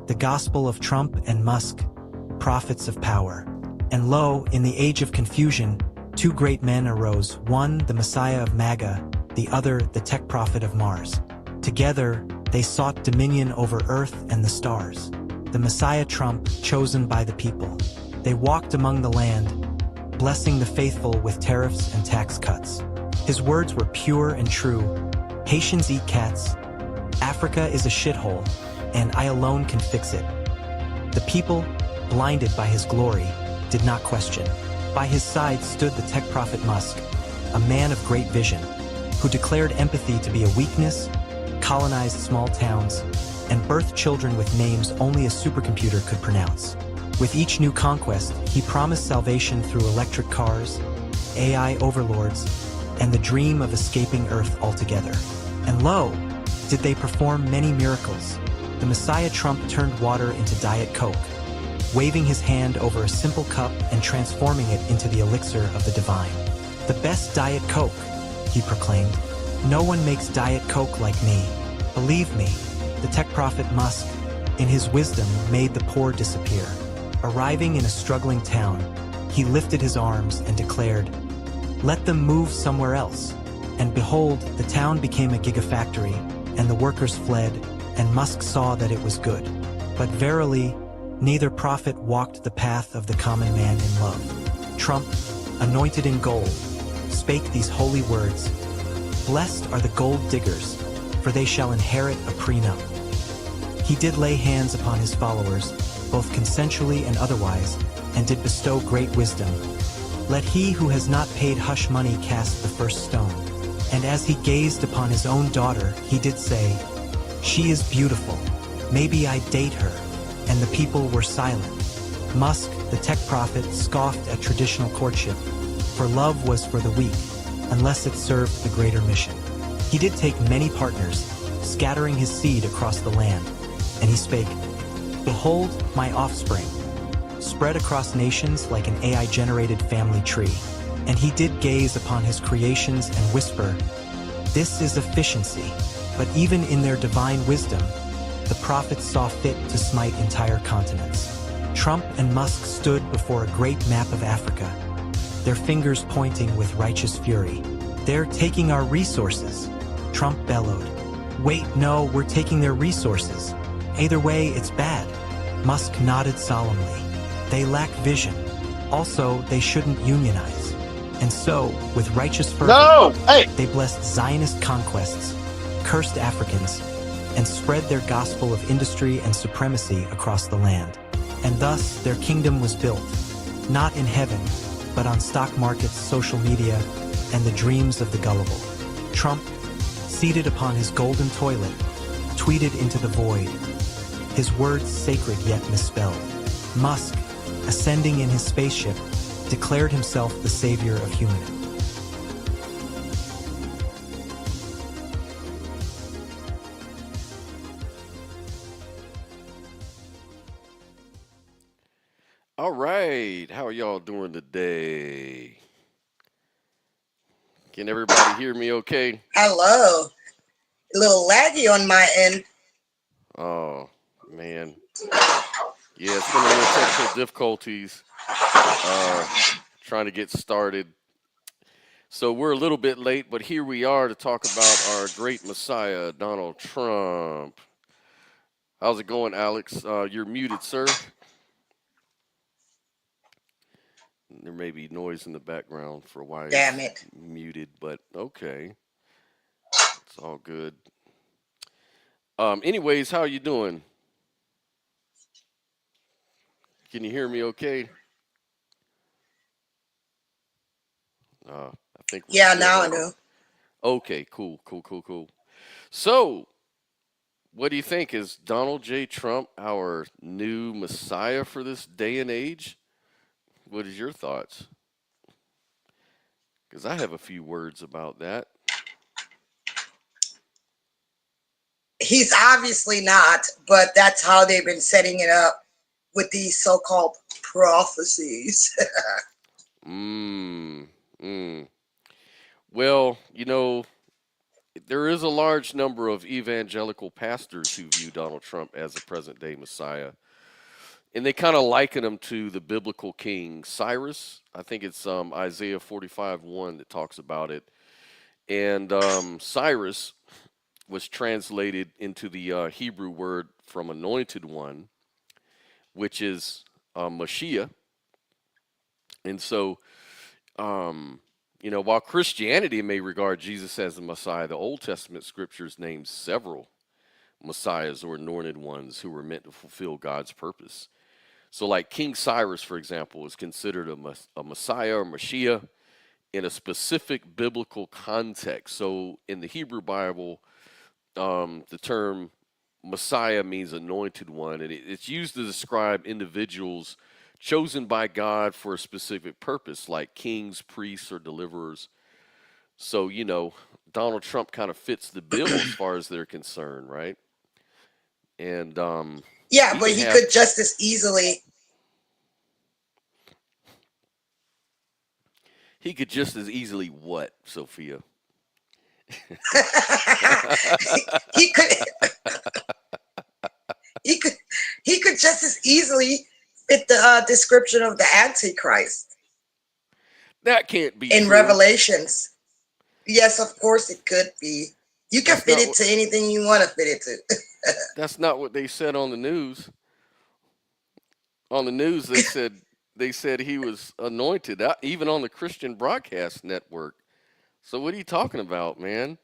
the gospel of Trump and Musk, prophets of power. And lo, in the age of confusion, two great men arose, one the Messiah of MAGA, the other the tech prophet of Mars. Together, they sought dominion over Earth and the stars. The Messiah Trump, chosen by the people. They walked among the land, blessing the faithful with tariffs and tax cuts. His words were pure and true. Haitians eat cats. Africa is a shithole, and I alone can fix it. The people, blinded by his glory, did not question. By his side stood the tech prophet Musk, a man of great vision, who declared empathy to be a weakness, colonized small towns, and birthed children with names only a supercomputer could pronounce. With each new conquest, he promised salvation through electric cars, AI overlords, and the dream of escaping Earth altogether. And lo, did they perform many miracles. The Messiah Trump turned water into Diet Coke, waving his hand over a simple cup and transforming it into the elixir of the divine. The best Diet Coke, he proclaimed. No one makes Diet Coke like me. Believe me, the tech prophet Musk, in his wisdom, made the poor disappear. Arriving in a struggling town, he lifted his arms and declared, "Let them move somewhere else." And behold, the town became a gigafactory, and the workers fled, and Musk saw that it was good. But verily, neither prophet walked the path of the common man in love. Trump, anointed in gold, spake these holy words, "Blessed are the gold diggers, for they shall inherit a prenup." He did lay hands upon his followers, both consensually and otherwise, and did bestow great wisdom. Let he who has not paid hush money cast the first stone. And as he gazed upon his own daughter, he did say, "She is beautiful. Maybe I date her." And the people were silent. Musk, the tech prophet, scoffed at traditional courtship, for love was for the weak, unless it served the greater mission. He did take many partners, scattering his seed across the land, and he spake, "Behold my offspring, spread across nations like an AI-generated family tree." And he did gaze upon his creations and whisper, "This is efficiency." But even in their divine wisdom, the prophets saw fit to smite entire continents. Trump and Musk stood before a great map of Africa, their fingers pointing with righteous fury. "They're taking our resources," Trump bellowed. "Wait, no, we're taking their resources. Either way, it's bad." Musk nodded solemnly. "They lack vision. Also, they shouldn't unionize." And so, with righteous fervor, they blessed Zionist conquests, cursed Africans, and spread their gospel of industry and supremacy across the land. And thus, their kingdom was built, not in heaven, but on stock markets, social media, and the dreams of the gullible. Trump, seated upon his golden toilet, tweeted into the void, his words sacred yet misspelled. Musk, ascending in his spaceship, declared himself the savior of humanity. All right, how are y'all doing today? Can everybody hear me okay? Hello. A little laggy on my end. Oh, man. Yeah, it's been a little technical difficulties trying to get started. So we're a little bit late, but here we are to talk about our great Messiah, Donald Trump. How's it going, Alex? You're muted, sir. There may be noise in the background for why Damn it's it. muted, but okay. It's all good. Anyways, how are you doing? Can you hear me okay? I think we're Yeah, still now I having. do. Okay, cool. So, what do you think? Is Donald J. Trump our new messiah for this day and age? What is your thoughts? Because I have a few words about that. He's obviously not, but that's how they've been setting it up with these so-called prophecies. Well, there is a large number of evangelical pastors who view Donald Trump as a present day Messiah. And they kind of liken him to the biblical king Cyrus. I think it's Isaiah 45:1 that talks about it. And Cyrus was translated into the Hebrew word from anointed one, which is Mashiach. And so, while Christianity may regard Jesus as the Messiah, the Old Testament scriptures name several messiahs or anointed ones who were meant to fulfill God's purpose. So, like King Cyrus, for example, is considered a Messiah or Mashiach in a specific biblical context. So, in the Hebrew Bible, the term Messiah means anointed one, and it's used to describe individuals chosen by God for a specific purpose, like kings, priests, or deliverers. So, Donald Trump kind of fits the bill as far as they're concerned, right? And yeah, but he could just as easily. He could just as easily what, Sophia? he could. He could just as easily fit the description of the Antichrist. That can't be in true. Revelations. Yes, of course it could be. You can fit it to anything you want to fit it to. That's not what they said on the news. On the news, they said he was anointed, even on the Christian Broadcast Network. So what are you talking about, man?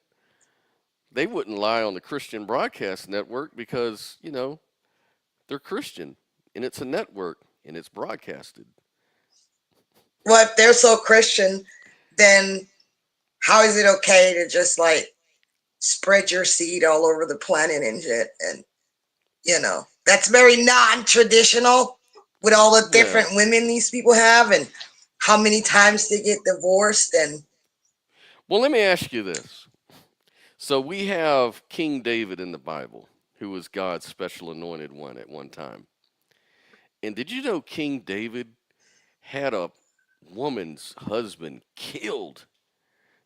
They wouldn't lie on the Christian Broadcast Network because, they're Christian, and it's a network, and it's broadcasted. Well, if they're so Christian, then how is it okay to just spread your seed all over the planet and shit? And that's very non-traditional with all the different women these people have and how many times they get divorced. And well, let me ask you this. So we have King David in the Bible, who was God's special anointed one at one time. And did you know King David had a woman's husband killed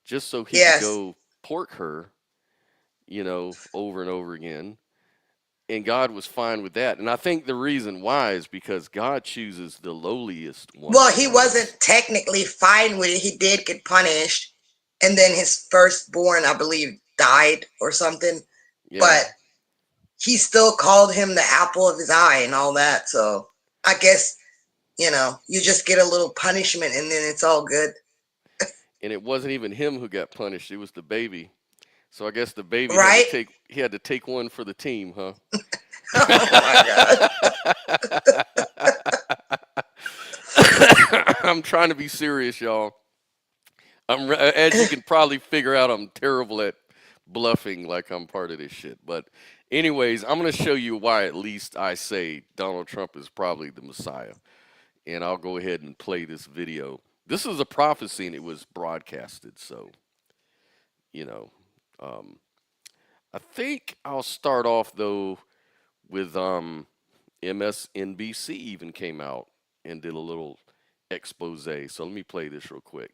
just so he could go pork her, over and over again? And God was fine with that. And I think the reason why is because God chooses the lowliest one. Well, he wasn't technically fine with it. He did get punished. And then his firstborn, I believe, died or something. Yeah. But he still called him the apple of his eye and all that. So I guess, you just get a little punishment and then it's all good. And it wasn't even him who got punished. It was the baby. So I guess the baby he had to take one for the team, huh? Oh my God. I'm trying to be serious, y'all. As you can probably figure out, I'm terrible at bluffing like I'm part of this shit. But anyways, I'm going to show you why at least I say Donald Trump is probably the Messiah. And I'll go ahead and play this video. This is a prophecy and it was broadcasted. So, I think I'll start off, though, with MSNBC even came out and did a little expose. So let me play this real quick.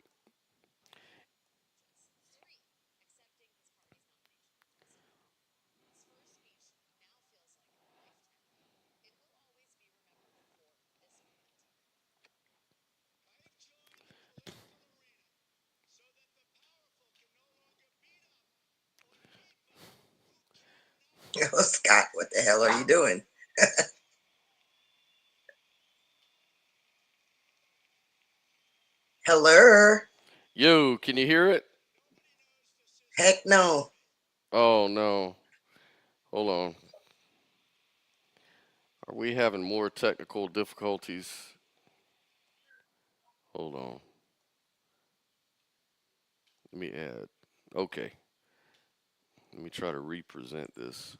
Scott, what the hell are you doing? Hello? Yo, can you hear it? Heck no. Oh, no. Hold on. Are we having more technical difficulties? Hold on. Let me add. Okay. Let me try to represent this.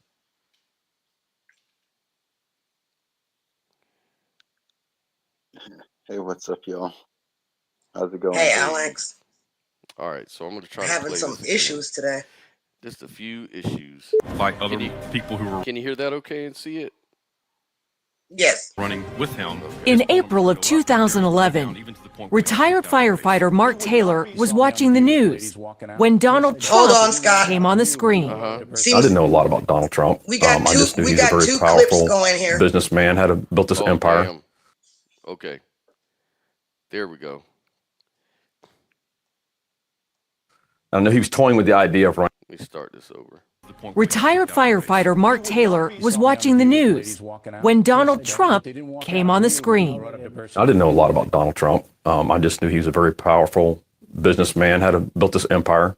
Hey, what's up, y'all? How's it going? Hey, Alex. All right, so I'm going to try to having some issues today. Just a few issues. By other people who were. Can you hear that okay and see it? Yes. running with him. In April of 2011, retired firefighter Mark Taylor was watching the news when Donald Hold on, Trump Scott. came on the screen. I Seems didn't know a lot about Donald Trump. we got I two. just knew We he's a got very two clips powerful going here. businessman, built this Oh, empire. damn. Okay. There we go. I know he was toying with the idea of running. Let me start this over. Retired firefighter Mark Taylor was watching the news when Donald Trump came on the screen. I didn't know a lot about Donald Trump. I just knew he was a very powerful businessman, built this empire.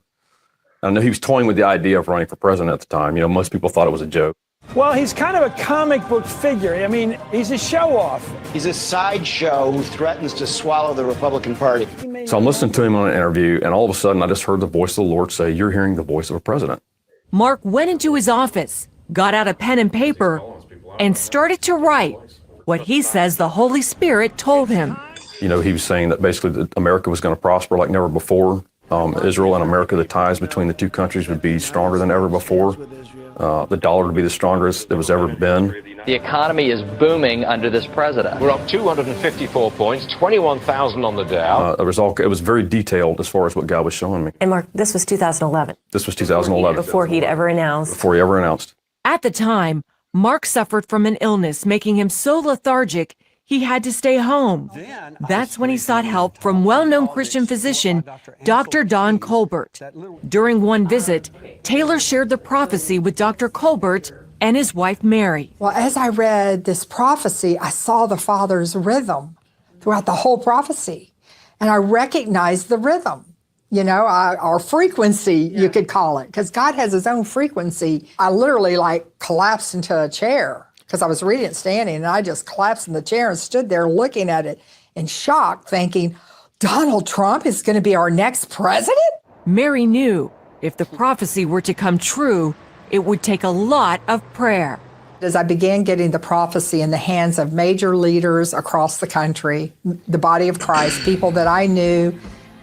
I know he was toying with the idea of running for president at the time. You know, most people thought it was a joke. Well, he's kind of a comic book figure. I mean, he's a show-off. He's a sideshow who threatens to swallow the Republican Party. So I'm listening to him on an interview, and all of a sudden I just heard the voice of the Lord say, "You're hearing the voice of a president." Mark went into his office, got out a pen and paper, and started to write what he says the Holy Spirit told him. You know, he was saying that basically that America was going to prosper like never before. Israel and America, the ties between the two countries would be stronger than ever before. The dollar would be the strongest it was ever been. The economy is booming under this president. We're up 254 points, 21,000 on the Dow. It was very detailed as far as what God was showing me. And Mark, this was 2011. This was 2011. Before he'd ever announced. Before he ever announced. At the time, Mark suffered from an illness making him so lethargic he had to stay home. That's when he sought help from well-known Christian physician Dr. Don Colbert. During one visit, Taylor shared the prophecy with Dr. Colbert and his wife Mary. Well, as I read this prophecy, I saw the Father's rhythm throughout the whole prophecy, and I recognized the rhythm. You know, our frequency, you could call it, because God has his own frequency. I literally collapsed into a chair because I was reading it standing, and I just collapsed in the chair and stood there looking at it in shock, thinking, Donald Trump is going to be our next president? Mary knew if the prophecy were to come true, it would take a lot of prayer. As I began getting the prophecy in the hands of major leaders across the country, the body of Christ, people that I knew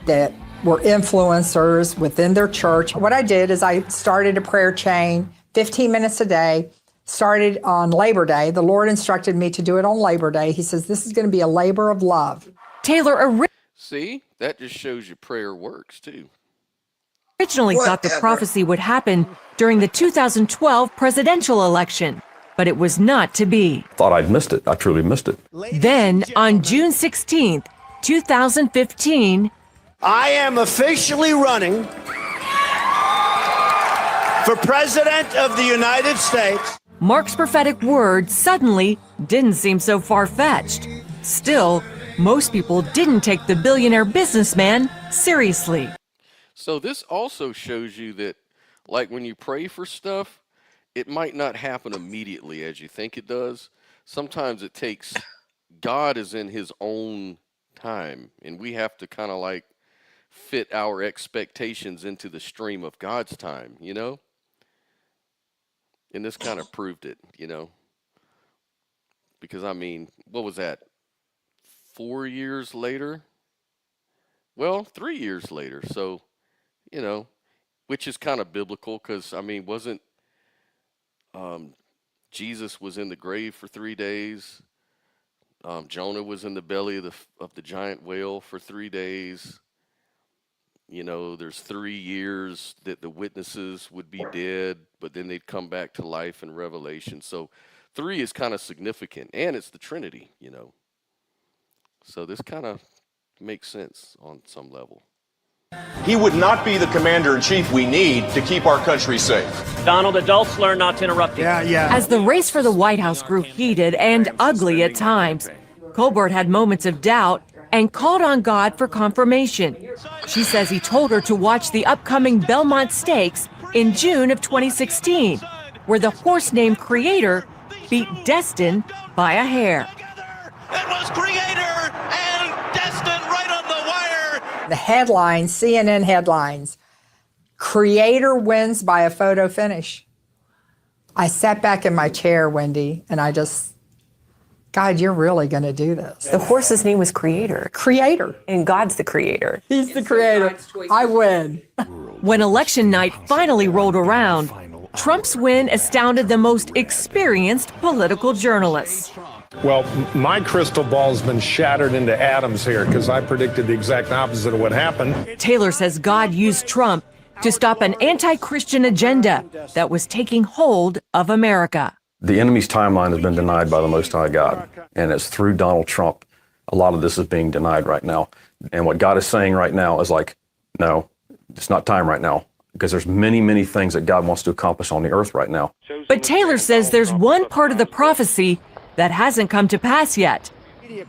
that were influencers within their church, what I did is I started a prayer chain, 15 minutes a day, started on Labor Day. The Lord instructed me to do it on Labor Day. He says, this is going to be a labor of love. Taylor See, that just shows you prayer works too. originally thought the prophecy would happen during the 2012 presidential election, but it was not to be. Thought I'd missed it. I truly missed it. Then, on June 16th, 2015, I am officially running for President of the United States. Mark's prophetic word suddenly didn't seem so far-fetched. Still, most people didn't take the billionaire businessman seriously. So this also shows you that, like when you pray for stuff, it might not happen immediately as you think it does. Sometimes it takes, God is in his own time, and we have to kind of like fit our expectations into the stream of God's time, you know? And this kind of proved it, you know? Because, I mean, what was that? 4 years later? Well, 3 years later. So, you know, which is kind of biblical because, I mean, wasn't Jesus was in the grave for 3 days. Jonah was in the belly of the giant whale for 3 days. You know, there's 3 years that the witnesses would be dead, but then they'd come back to life in Revelation. So 3 is kind of significant, and it's the Trinity, you know. So this kind of makes sense on some level. He would not be the commander-in-chief we need to keep our country safe. Donald, adults learn not to interrupt you. As the race for the White House grew heated and ugly at times, Colbert had moments of doubt and called on God for confirmation. She says he told her to watch the upcoming Belmont Stakes in June of 2016, where the horse named Creator beat Destin by a hair. It was Creator and Destin right on the wire. The headlines, CNN headlines, Creator wins by a photo finish. I sat back in my chair, Wendy, and I just, God, you're really going to do this. The horse's name was Creator. Creator. And God's the creator. He's the creator. I win. When election night finally rolled around, Trump's win astounded the most experienced political journalists. Well, my crystal ball's been shattered into atoms here because I predicted the exact opposite of what happened. Taylor says God used Trump to stop an anti-Christian agenda that was taking hold of America. The enemy's timeline has been denied by the Most High God, and it's through Donald Trump. A lot of this is being denied right now. And what God is saying right now is like, no, it's not time right now, because there's many, many things that God wants to accomplish on the earth right now. But Taylor says there's one part of the prophecy that hasn't come to pass yet,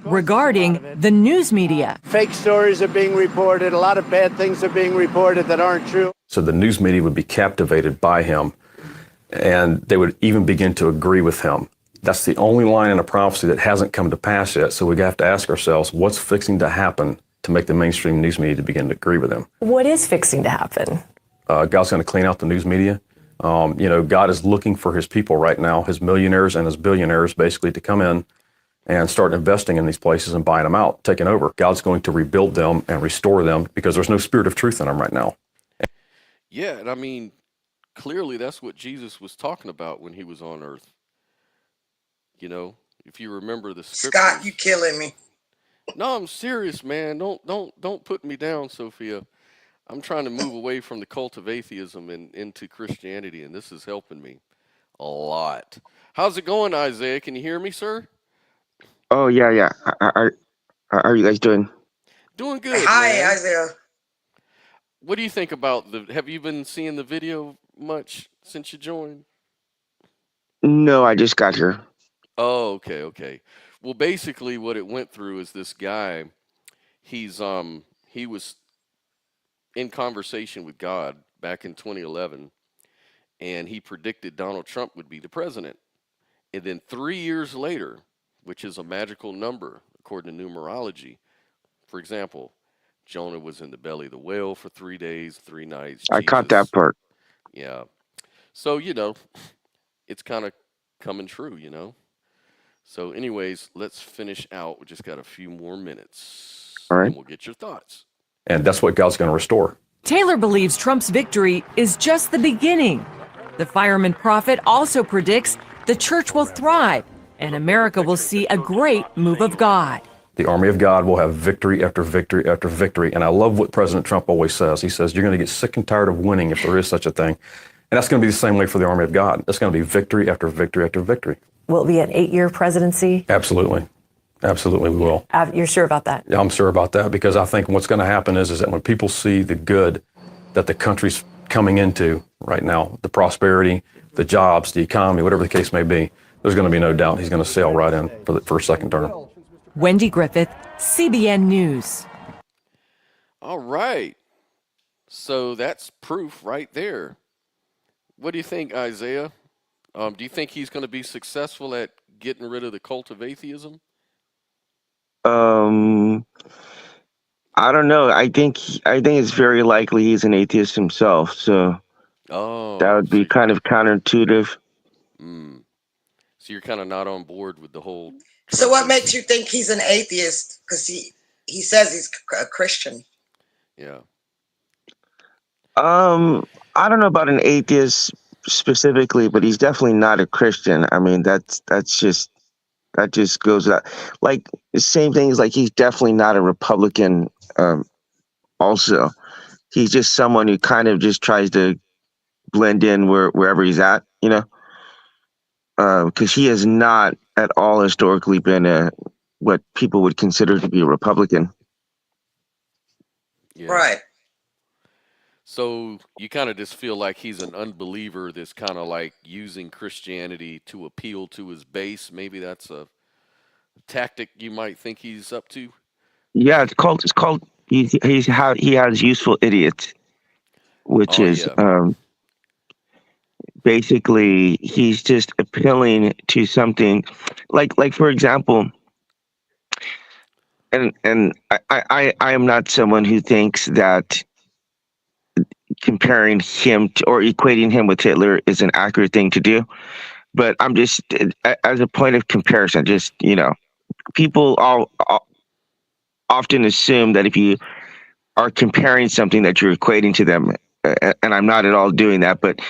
regarding the news media. Fake stories are being reported. A lot of bad things are being reported that aren't true. So the news media would be captivated by him, and they would even begin to agree with him. That's the only line in a prophecy that hasn't come to pass yet. So we have to ask ourselves, what's fixing to happen to make the mainstream news media to begin to agree with him? What is fixing to happen? God's going to clean out the news media. God is looking for his people right now, his millionaires and his billionaires, basically, to come in and start investing in these places and buying them out, taking over. God's going to rebuild them and restore them because there's no spirit of truth in them right now. Yeah, and I mean, clearly that's what Jesus was talking about when he was on earth. You know, if you remember the scriptures. Scott, you killing me. No, I'm serious, man. Don't put me down, Sophia. I'm trying to move away from the cult of atheism and into Christianity, and this is helping me a lot. How's it going, Isaiah? Can you hear me, sir? Oh, yeah. How are you guys doing? Doing good. Hi, man. Isaiah. What do you think about have you been seeing the video much since you joined? No, I just got here. Oh, okay. Well, basically what it went through is this guy, he was in conversation with God back in 2011, and he predicted Donald Trump would be the president. And then 3 years later, which is a magical number according to numerology, for example, Jonah was in the belly of the whale for 3 days, 3 nights. I caught that part. Yeah. So, it's kind of coming true, So anyways, let's finish out. We just got a few more minutes. All right. And we'll get your thoughts. And that's what God's going to restore. Taylor believes Trump's victory is just the beginning. The fireman prophet also predicts the church will thrive and America will see a great move of God. The army of God will have victory after victory after victory. And I love what President Trump always says. He says, you're going to get sick and tired of winning if there is such a thing. And that's going to be the same way for the army of God. That's going to be victory after victory after victory. Will it be an 8-year presidency? Absolutely. Absolutely, we will. You're sure about that? Yeah, I'm sure about that, because I think what's going to happen is that when people see the good that the country's coming into right now, the prosperity, the jobs, the economy, whatever the case may be, there's going to be no doubt he's going to sail right in for a second term. Wendy Griffith, CBN News. All right. So that's proof right there. What do you think, Isaiah? Do you think he's going to be successful at getting rid of the cult of atheism? I don't know. I think it's very likely he's an atheist himself. So that would be kind of counterintuitive. So you're kind of not on board with the whole. So what makes you think he's an atheist? Because he says he's a Christian. Yeah. I don't know about an atheist specifically, but he's definitely not a Christian. I mean, that just goes out. Like the same thing is like he's definitely not a Republican. Also, he's just someone who kind of just tries to blend in wherever he's at, because he has not at all historically been what people would consider to be a Republican. Yeah. Right. So you kind of just feel like he's an unbeliever that's kind of like using Christianity to appeal to his base. Maybe that's a tactic you might think he's up to. Yeah, it's called he has useful idiots, which is basically he's just appealing to something like for example, and I am not someone who thinks that comparing him to, or equating him with Hitler is an accurate thing to do, but I'm just as a point of comparison, just people all often assume that if you are comparing something that you're equating to them, and I'm not at all doing that, but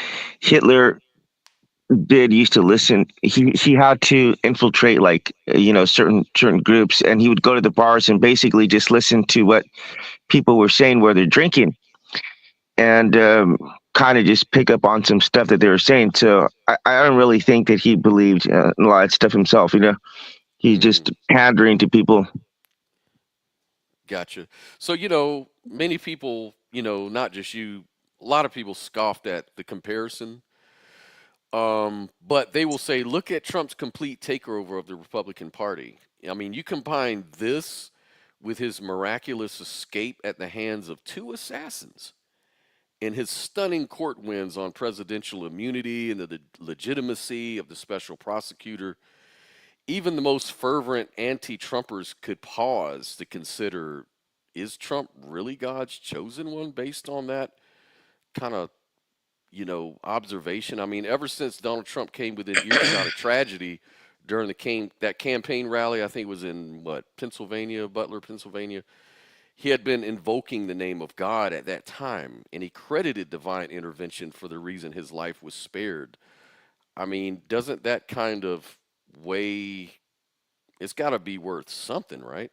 Hitler did used to listen. He had to infiltrate like certain groups, and he would go to the bars and basically just listen to what people were saying where they're drinking, and kind of just pick up on some stuff that they were saying. So I don't really think that he believed in a lot of stuff himself. He's just pandering to people. Gotcha. So, many people, not just you, a lot of people scoffed at the comparison. But they will say, look at Trump's complete takeover of the Republican Party. I mean, you combine this with his miraculous escape at the hands of 2 assassins and his stunning court wins on presidential immunity and the legitimacy of the special prosecutor. Even the most fervent anti-Trumpers could pause to consider, is Trump really God's chosen one based on that kind of, observation? I mean, ever since Donald Trump came within earshot of tragedy during that campaign rally, I think it was in Pennsylvania, Butler, Pennsylvania, he had been invoking the name of God at that time, and he credited divine intervention for the reason his life was spared. I mean, doesn't that kind of weigh? It's got to be worth something, right?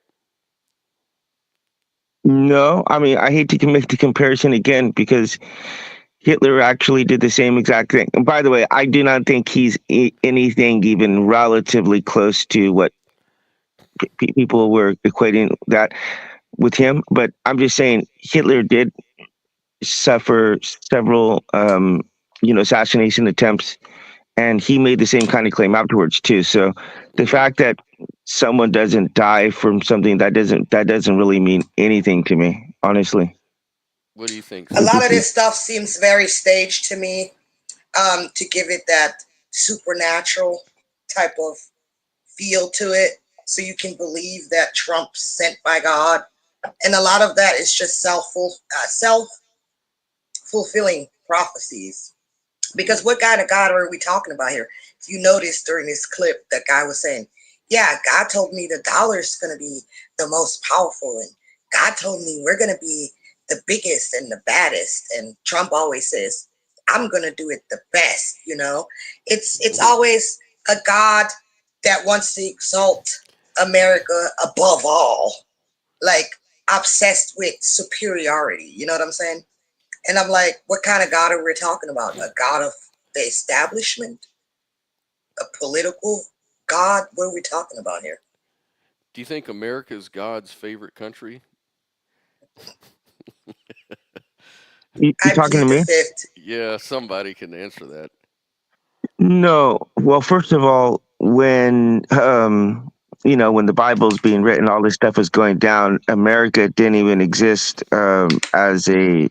No, I mean, I hate to make the comparison again because Hitler actually did the same exact thing. And by the way, I do not think he's anything even relatively close to what people were equating that with him. But I'm just saying Hitler did suffer several, assassination attempts, and he made the same kind of claim afterwards too. So the fact that someone doesn't die from something that doesn't really mean anything to me, honestly. What do you think? A lot of this stuff seems very staged to me, to give it that supernatural type of feel to it, so you can believe that Trump's sent by God. And a lot of that is just self-fulfilling prophecies. Because what kind of God are we talking about here? If you notice during this clip, that guy was saying, yeah, God told me the dollar's going to be the most powerful, and God told me we're going to be the biggest and the baddest. And Trump always says, I'm going to do it the best. It's always a God that wants to exalt America above all, like obsessed with superiority. You know what I'm saying? And I'm like, what kind of God are we talking about? A God of the establishment? A political God? What are we talking about here? Do you think America is God's favorite country? You talking to me? Yeah, somebody can answer that. No. Well, first of all, when when the Bible's being written, all this stuff was going down, America didn't even exist as a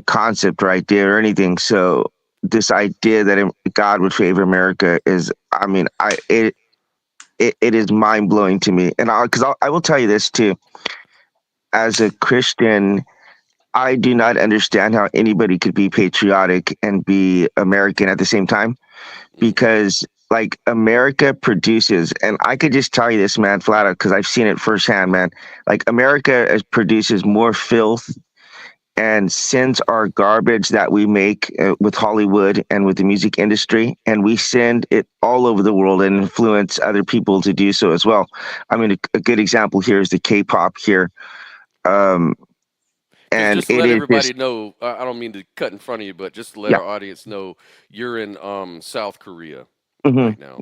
concept right there or anything. So this idea that God would favor America is, I mean, it is mind blowing to me. And I will tell you this too, as a Christian, I do not understand how anybody could be patriotic and be American at the same time, because like America produces, and I could just tell you this, man, flat out, because I've seen it firsthand, man. Like America produces more filth and sends our garbage that we make with Hollywood and with the music industry, and we send it all over the world and influence other people to do so as well. I mean, a good example here is the K-pop here. And just to let everybody know, I don't mean to cut in front of you, but just to let our audience know, you're in South Korea right now.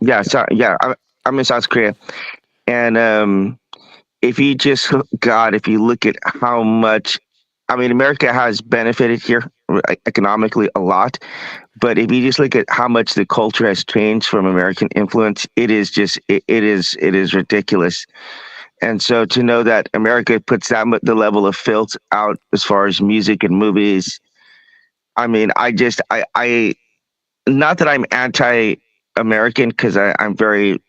I'm in South Korea. And if you look at how much, I mean, America has benefited here economically a lot, but if you just look at how much the culture has changed from American influence, it is ridiculous. And so to know that America puts the level of filth out as far as music and movies, I mean, I not that I'm anti-American, because I'm very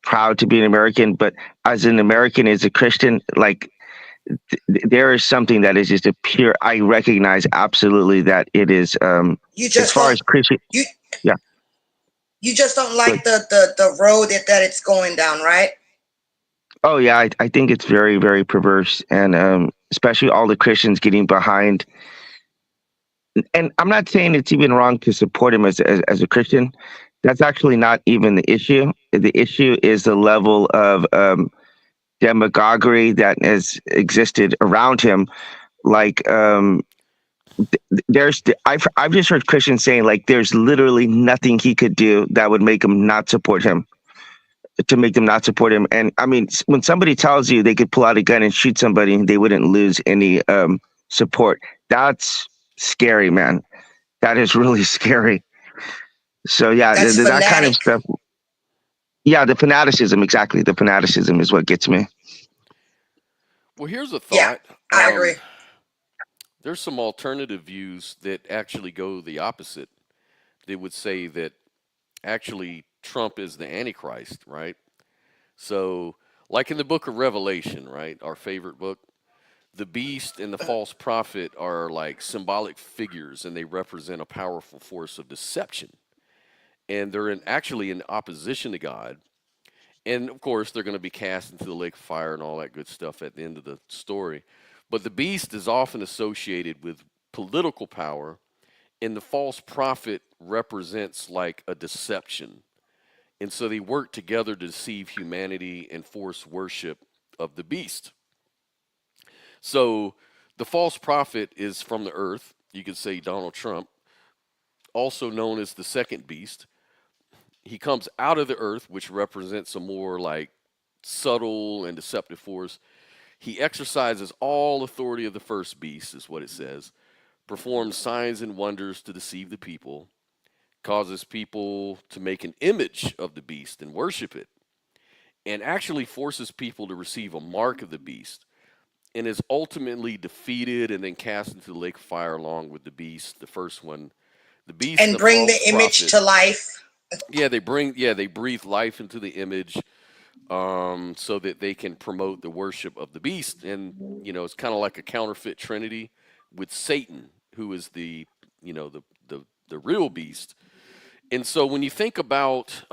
proud to be an American, but as an American, as a Christian, like there is something that is just I recognize absolutely that it is, as far as Christian. You just don't like the road that it's going down, right? Oh yeah, I think it's very, very perverse, and especially all the Christians getting behind. And I'm not saying it's even wrong to support him as a Christian, That's actually not even the issue. The issue is the level of demagoguery that has existed around him. Like, I've just heard Christians saying like there's literally nothing he could do that would make him not support him. To make them not support him. And I mean, when somebody tells you they could pull out a gun and shoot somebody and they wouldn't lose any support, that's scary, man. That is really scary. So yeah, that kind of stuff. Yeah, the fanaticism, exactly. The fanaticism is what gets me. Well, here's a thought. Yeah, I agree. There's some alternative views that actually go the opposite. They would say that actually Trump is the Antichrist, right? So, like in the book of Revelation, right, our favorite book, the beast and the false prophet are like symbolic figures, and they represent a powerful force of deception. And they're actually in opposition to God. And, of course, they're going to be cast into the lake of fire and all that good stuff at the end of the story. But the beast is often associated with political power, and the false prophet represents like a deception. And so they work together to deceive humanity and force worship of the beast. So the false prophet is from the earth. You could say Donald Trump, also known as the second beast. He comes out of the earth, which represents a more like subtle and deceptive force. He exercises all authority of the first beast, is what it says, performs signs and wonders to deceive the people, causes people to make an image of the beast and worship it, and actually forces people to receive a mark of the beast, and is ultimately defeated and then cast into the lake of fire along with the beast, the first one, the beast, and bring the image to life. Yeah, they breathe life into the image, so that they can promote the worship of the beast. And you know, it's kind of like a counterfeit trinity with Satan, who is the real beast. And so when you think about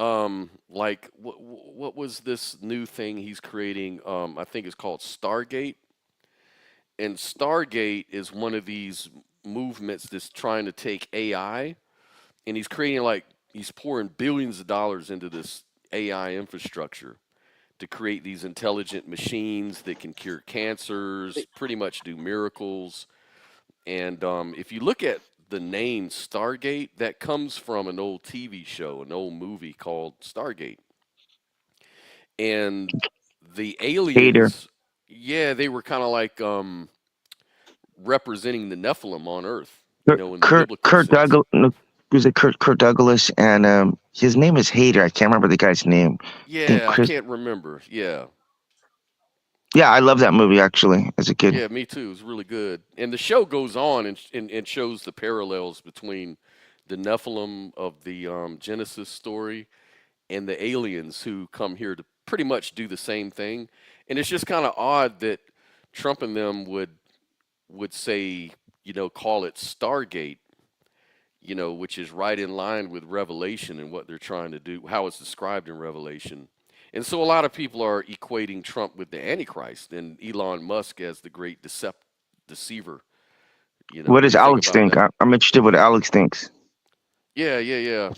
like what was this new thing he's creating? I think it's called Stargate. And Stargate is one of these movements that's trying to take AI, and he's pouring billions of dollars into this AI infrastructure to create these intelligent machines that can cure cancers, pretty much do miracles. And if you look at the name Stargate, that comes from an old TV show, an old movie called Stargate. And the aliens, yeah, they were kind of like representing the Nephilim on Earth. You know, in the Kurt Douglas, was it Kurt Douglas, and his name is Hader. I can't remember the guy's name. Yeah, I can't remember. Yeah. Yeah, I love that movie actually as a kid. Yeah, me too. It was really good. And the show goes on and shows the parallels between the Nephilim of the Genesis story and the aliens who come here to pretty much do the same thing. And it's just kind of odd that Trump and them would say, you know, call it Stargate, you know, which is right in line with Revelation and what they're trying to do, how it's described in Revelation. And so a lot of people are equating Trump with the Antichrist and Elon Musk as the great deceiver. You know, what does Alex think? I'm interested what Alex thinks. Yeah.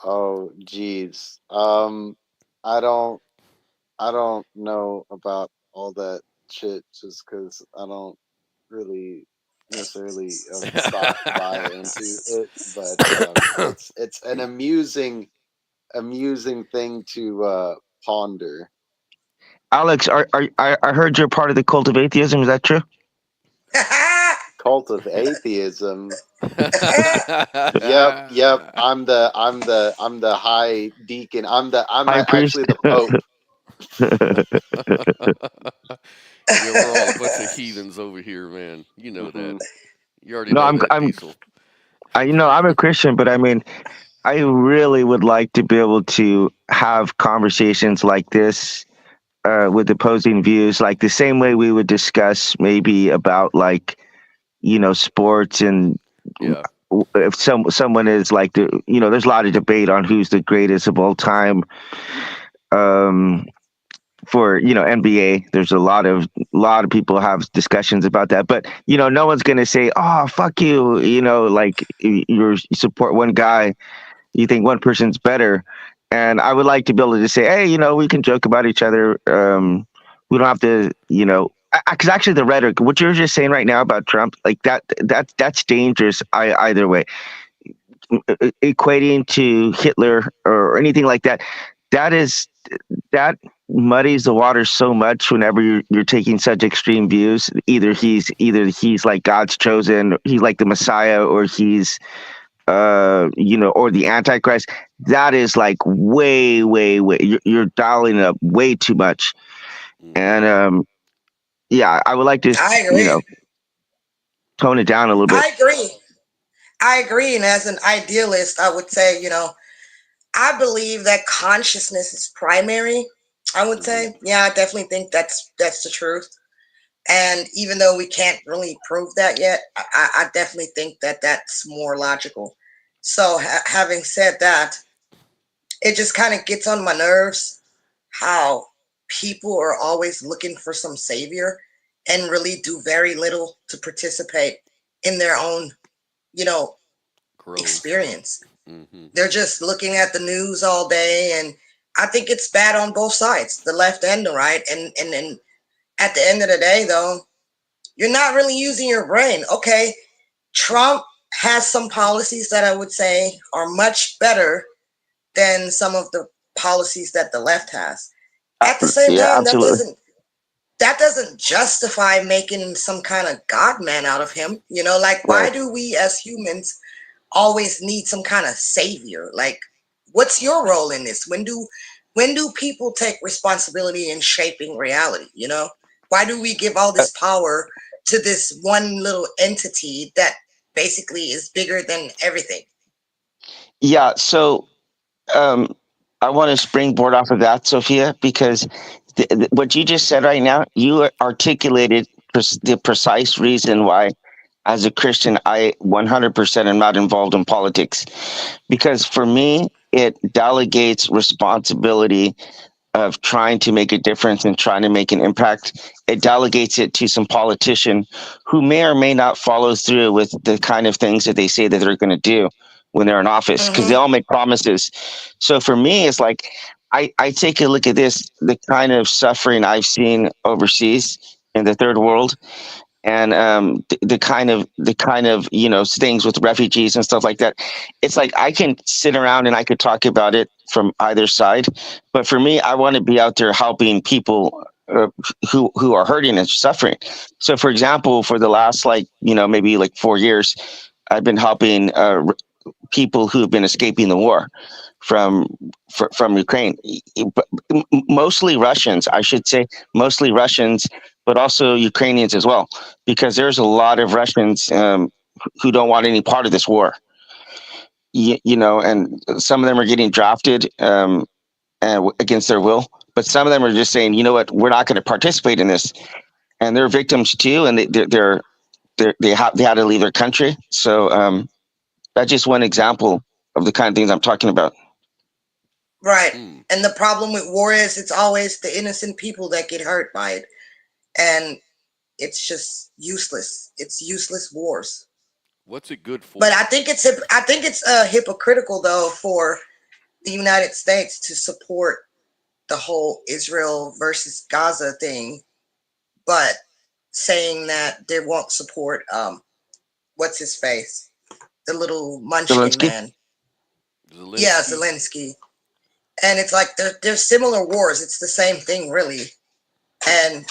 Oh, geez. I don't know about all that shit just because I don't really necessarily buy into it, but it's an amusing thing to ponder. Alex, I heard you're part of the cult of atheism. Is that true? Cult of atheism. Yep. I'm the high deacon. I'm actually the Pope. Yeah, we're all a bunch of heathens over here, man. You know that. You already know I'm a Christian, but I mean, I really would like to be able to have conversations like this with opposing views, like the same way we would discuss maybe about like, you know, sports and if someone is like there's a lot of debate on who's the greatest of all time. For NBA, there's a lot of people have discussions about that, but no one's gonna say, "Oh, fuck you," like you support one guy you think one person's better. And I would like to be able to just say, hey, we can joke about each other. We don't have to, because actually the rhetoric, what you're just saying right now about Trump, like that's dangerous either way. Equating to Hitler or anything like that, that muddies the water so much whenever you're taking such extreme views. Either he's like God's chosen, he's like the Messiah, or he's or the Antichrist. That is like way you're dialing it up way too much. And I would like to tone it down a little bit. I agree. And as an idealist, I would say, I believe that consciousness is primary. I would say, I definitely think that's the truth. And even though we can't really prove that yet, I definitely think that that's more logical. So having said that, it just kind of gets on my nerves how people are always looking for some savior and really do very little to participate in their own, experience. They're just looking at the news all day, and I think it's bad on both sides, the left and the right. And at the end of the day, though, you're not really using your brain. Okay, Trump has some policies that I would say are much better than some of the policies that the left has. At the same time, that doesn't justify making some kind of God man out of him. Why do we as humans always need some kind of savior? Like, what's your role in this? When do people take responsibility in shaping reality? Why do we give all this power to this one little entity that basically is bigger than everything? Yeah. So I want to springboard off of that, Sophia, because what you just said right now, you articulated the precise reason why, as a Christian, I 100% am not involved in politics. Because for me, it delegates responsibility of trying to make a difference and trying to make an impact. It delegates it to some politician who may or may not follow through with the kind of things that they say that they're going to do when they're in office, because they all make promises. So for me, it's like, I take a look at this, the kind of suffering I've seen overseas in the third world, and the kind of things with refugees and stuff like that. It's like I can sit around and I could talk about it from either side, but for me, I want to be out there helping people who are hurting and suffering. So, for example, for the last maybe 4 years, I've been helping people who have been escaping the war from Ukraine, but mostly Russians, I should say, but also Ukrainians as well, because there's a lot of Russians who don't want any part of this war. And some of them are getting drafted against their will, but some of them are just saying, you know what, we're not going to participate in this, and they're victims too, and they had to leave their country. So that's just one example of the kind of things I'm talking about. Right. And the problem with war is it's always the innocent people that get hurt by it. And it's just useless. It's useless wars. What's it good for? But I think it's hypocritical, though, for the United States to support the whole Israel versus Gaza thing, but saying that they won't support what's his face, the little munchkin Zelensky? man. Yeah, Zelensky. And it's like they're similar wars. It's the same thing, really. And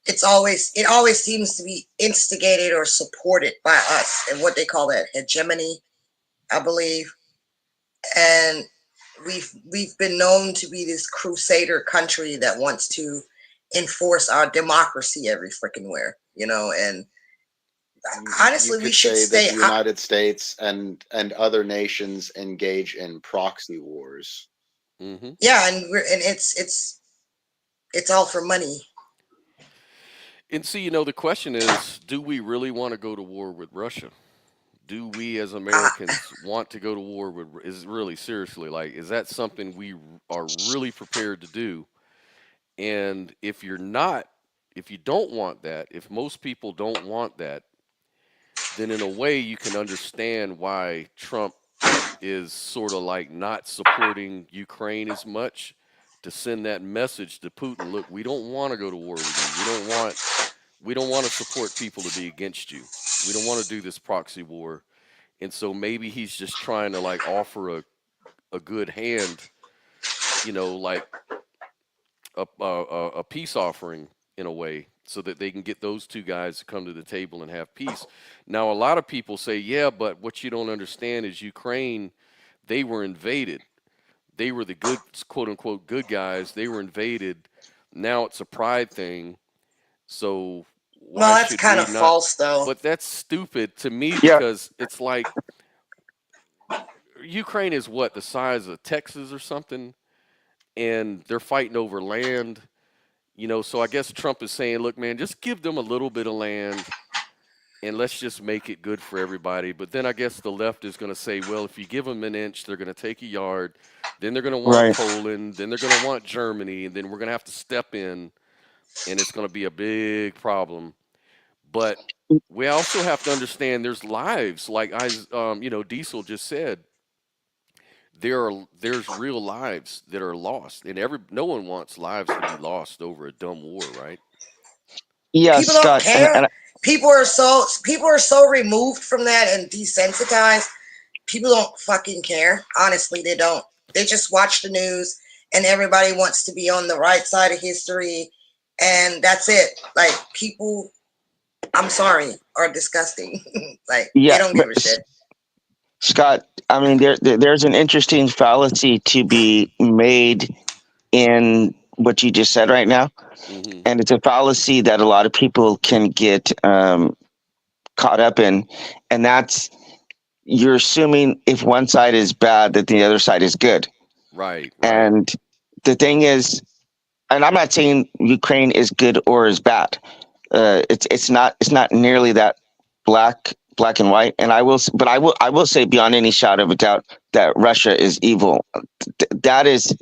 it always seems to be instigated or supported by us, and what they call that hegemony, I believe. And we've been known to be this crusader country that wants to enforce our democracy every freaking where, and honestly, we should stay. The United States and other nations engage in proxy wars. Mm-hmm. Yeah, and it's all for money. And see, the question is, do we really want to go to war with Russia? Do we as Americans want to go to war with? Is really seriously is that something we are really prepared to do? And if you don't want that, if most people don't want that, then in a way you can understand why Trump is sort of like not supporting Ukraine as much to send that message to Putin. Look, we don't want to go to war with you. We don't want to support people to be against you. We don't want to do this proxy war. And so maybe he's just trying to like offer a good hand, like a peace offering in a way, so that they can get those two guys to come to the table and have peace. Now, a lot of people say, yeah, but what you don't understand is Ukraine, they were invaded. They were the good, quote unquote, good guys. They were invaded. Now it's a pride thing. So well, that's kind of false, though. But that's stupid to me, because it's like Ukraine is what, the size of Texas or something, and they're fighting over land. So I guess Trump is saying, look, man, just give them a little bit of land and let's just make it good for everybody. But then I guess the left is going to say, well, if you give them an inch, they're going to take a yard. Then they're going to want Poland. Then they're going to want Germany. And then we're going to have to step in, and it's going to be a big problem. But we also have to understand there's lives, like Diesel just said. There's real lives that are lost, and no one wants lives to be lost over a dumb war, right? Yeah, people don't care. People are so removed from that and desensitized. People don't fucking care. Honestly, they don't. They just watch the news, and everybody wants to be on the right side of history, and that's it. Like, people, I'm sorry, are disgusting. They don't give a shit. Scott, I mean, there's an interesting fallacy to be made in what you just said right now. Mm-hmm. And it's a fallacy that a lot of people can get caught up in. And that's, you're assuming if one side is bad, that the other side is good. Right. And the thing is, and I'm not saying Ukraine is good or is bad. It's not nearly that black and white. And I will say beyond any shadow of a doubt that Russia is evil. That is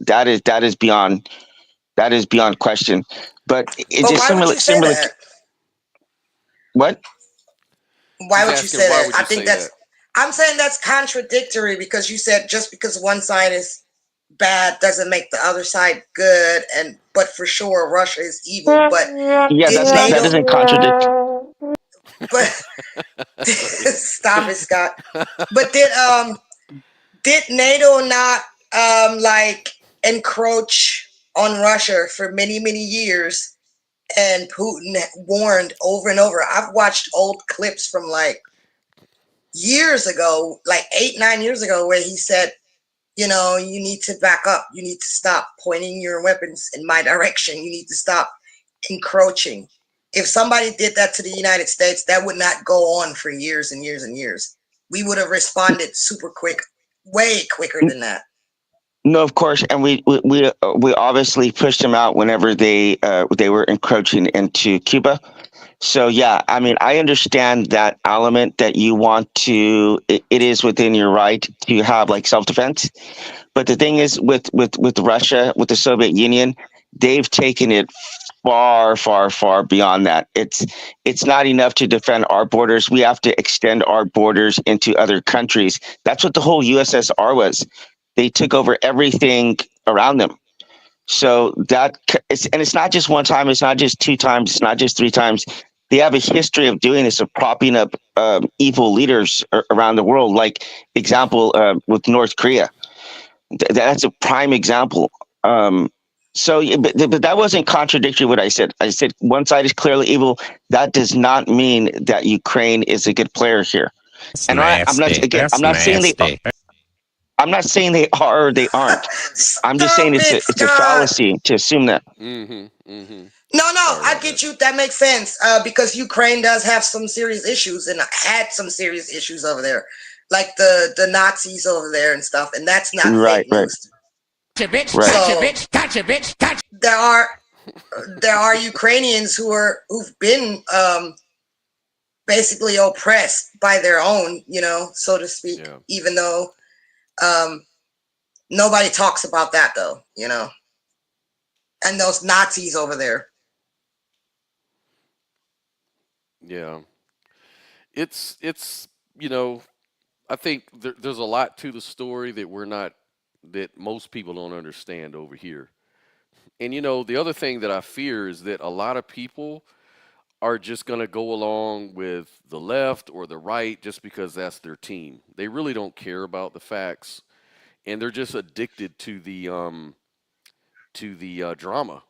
beyond question. But it's just similar. That? What? Why would you say that? I think I'm saying that's contradictory, because you said just because one side is bad doesn't make the other side good, but for sure Russia is evil. But that doesn't contradict. But stop it, Scott. But did NATO not encroach on Russia for many years? And Putin warned over and over. I've watched old clips from years ago, 8-9 years ago, where he said, you need to back up. You need to stop pointing your weapons in my direction. You need to stop encroaching. If somebody did that to the United States, that would not go on for years and years and years. We would have responded super quick, way quicker than that. No, of course, and we obviously pushed them out whenever they were encroaching into Cuba. So yeah, I mean, I understand that element that you want to. It is within your right to have self-defense, but the thing is, with Russia, with the Soviet Union, they've taken it far beyond that. It's not enough to defend our borders. We have to extend our borders into other countries. That's what the whole USSR was. They took over everything around them. So it's not just one time. It's not just 2 times. It's not just 3 times. They have a history of doing this, of propping up evil leaders around the world. Like example with North Korea, that's a prime example. So, but that wasn't contradictory what I said. I said one side is clearly evil. That does not mean that Ukraine is a good player here. And I'm not saying they are or they aren't. I'm just saying it's a fallacy to assume that. No, I get you. That makes sense. Because Ukraine does have some serious issues and had some serious issues over there, like the Nazis over there and stuff. And that's not fake news. Gotcha, bitch. There are Ukrainians who've been basically oppressed by their own, so to speak. Yeah. Even though nobody talks about that, though, and those Nazis over there. Yeah, it's I think there's a lot to the story that most people don't understand over here. And the other thing that I fear is that a lot of people are just going to go along with the left or the right just because that's their team. They really don't care about the facts, and they're just addicted to the drama.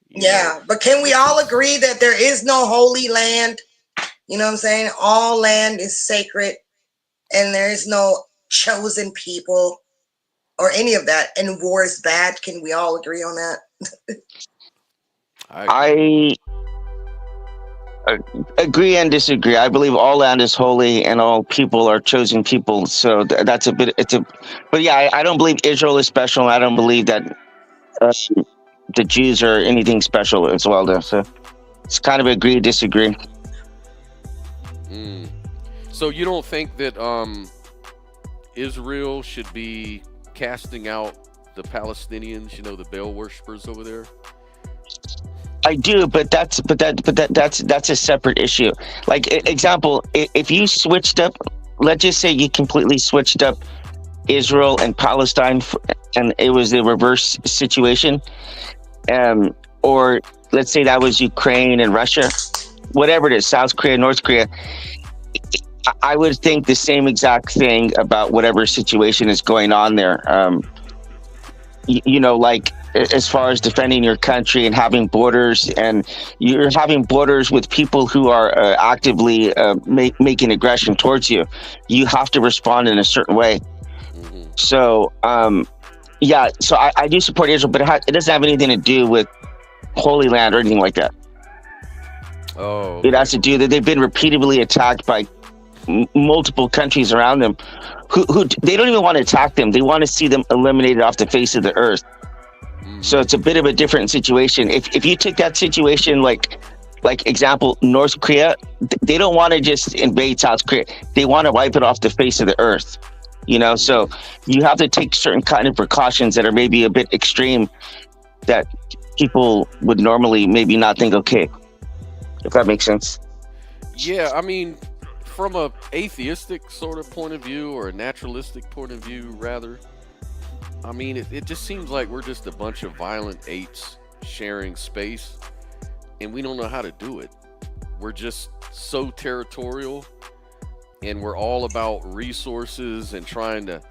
Yeah, but can we all agree that there is no holy land? You know what I'm saying? All land is sacred, and there is no chosen people or any of that, and war is bad. Can we all agree on that? I agree and disagree. I believe all land is holy and all people are chosen people. So that's but yeah, I don't believe Israel is special. I don't believe that the Jews are anything special as well, though. So it's kind of agree, disagree. So you don't think that Israel should be casting out the Palestinians, the Baal worshippers over there? I do, but that's a separate issue. Like example, if you switched up, let's just say you completely switched up Israel and Palestine, and it was the reverse situation, or let's say that was Ukraine and Russia, whatever it is, South Korea, North Korea, I would think the same exact thing about whatever situation is going on there. Like as far as defending your country and having borders, and you're having borders with people who are actively making aggression towards you, you have to respond in a certain way. So, so I do support Israel, but it doesn't have anything to do with Holy Land or anything like that. Oh, okay. It has to do that they've been repeatedly attacked by multiple countries around them who they don't even want to attack them. They want to see them eliminated off the face of the earth. So it's a bit of a different situation. If you took that situation, like example, North Korea, they don't want to just invade South Korea. They want to wipe it off the face of the earth. So you have to take certain kind of precautions that are maybe a bit extreme that people would normally maybe not think okay, if that makes sense. Yeah, I mean, from a atheistic sort of point of view, or a naturalistic point of view rather, I mean, it just seems like we're just a bunch of violent apes sharing space, and we don't know how to do it. We're just so territorial, and we're all about resources and trying to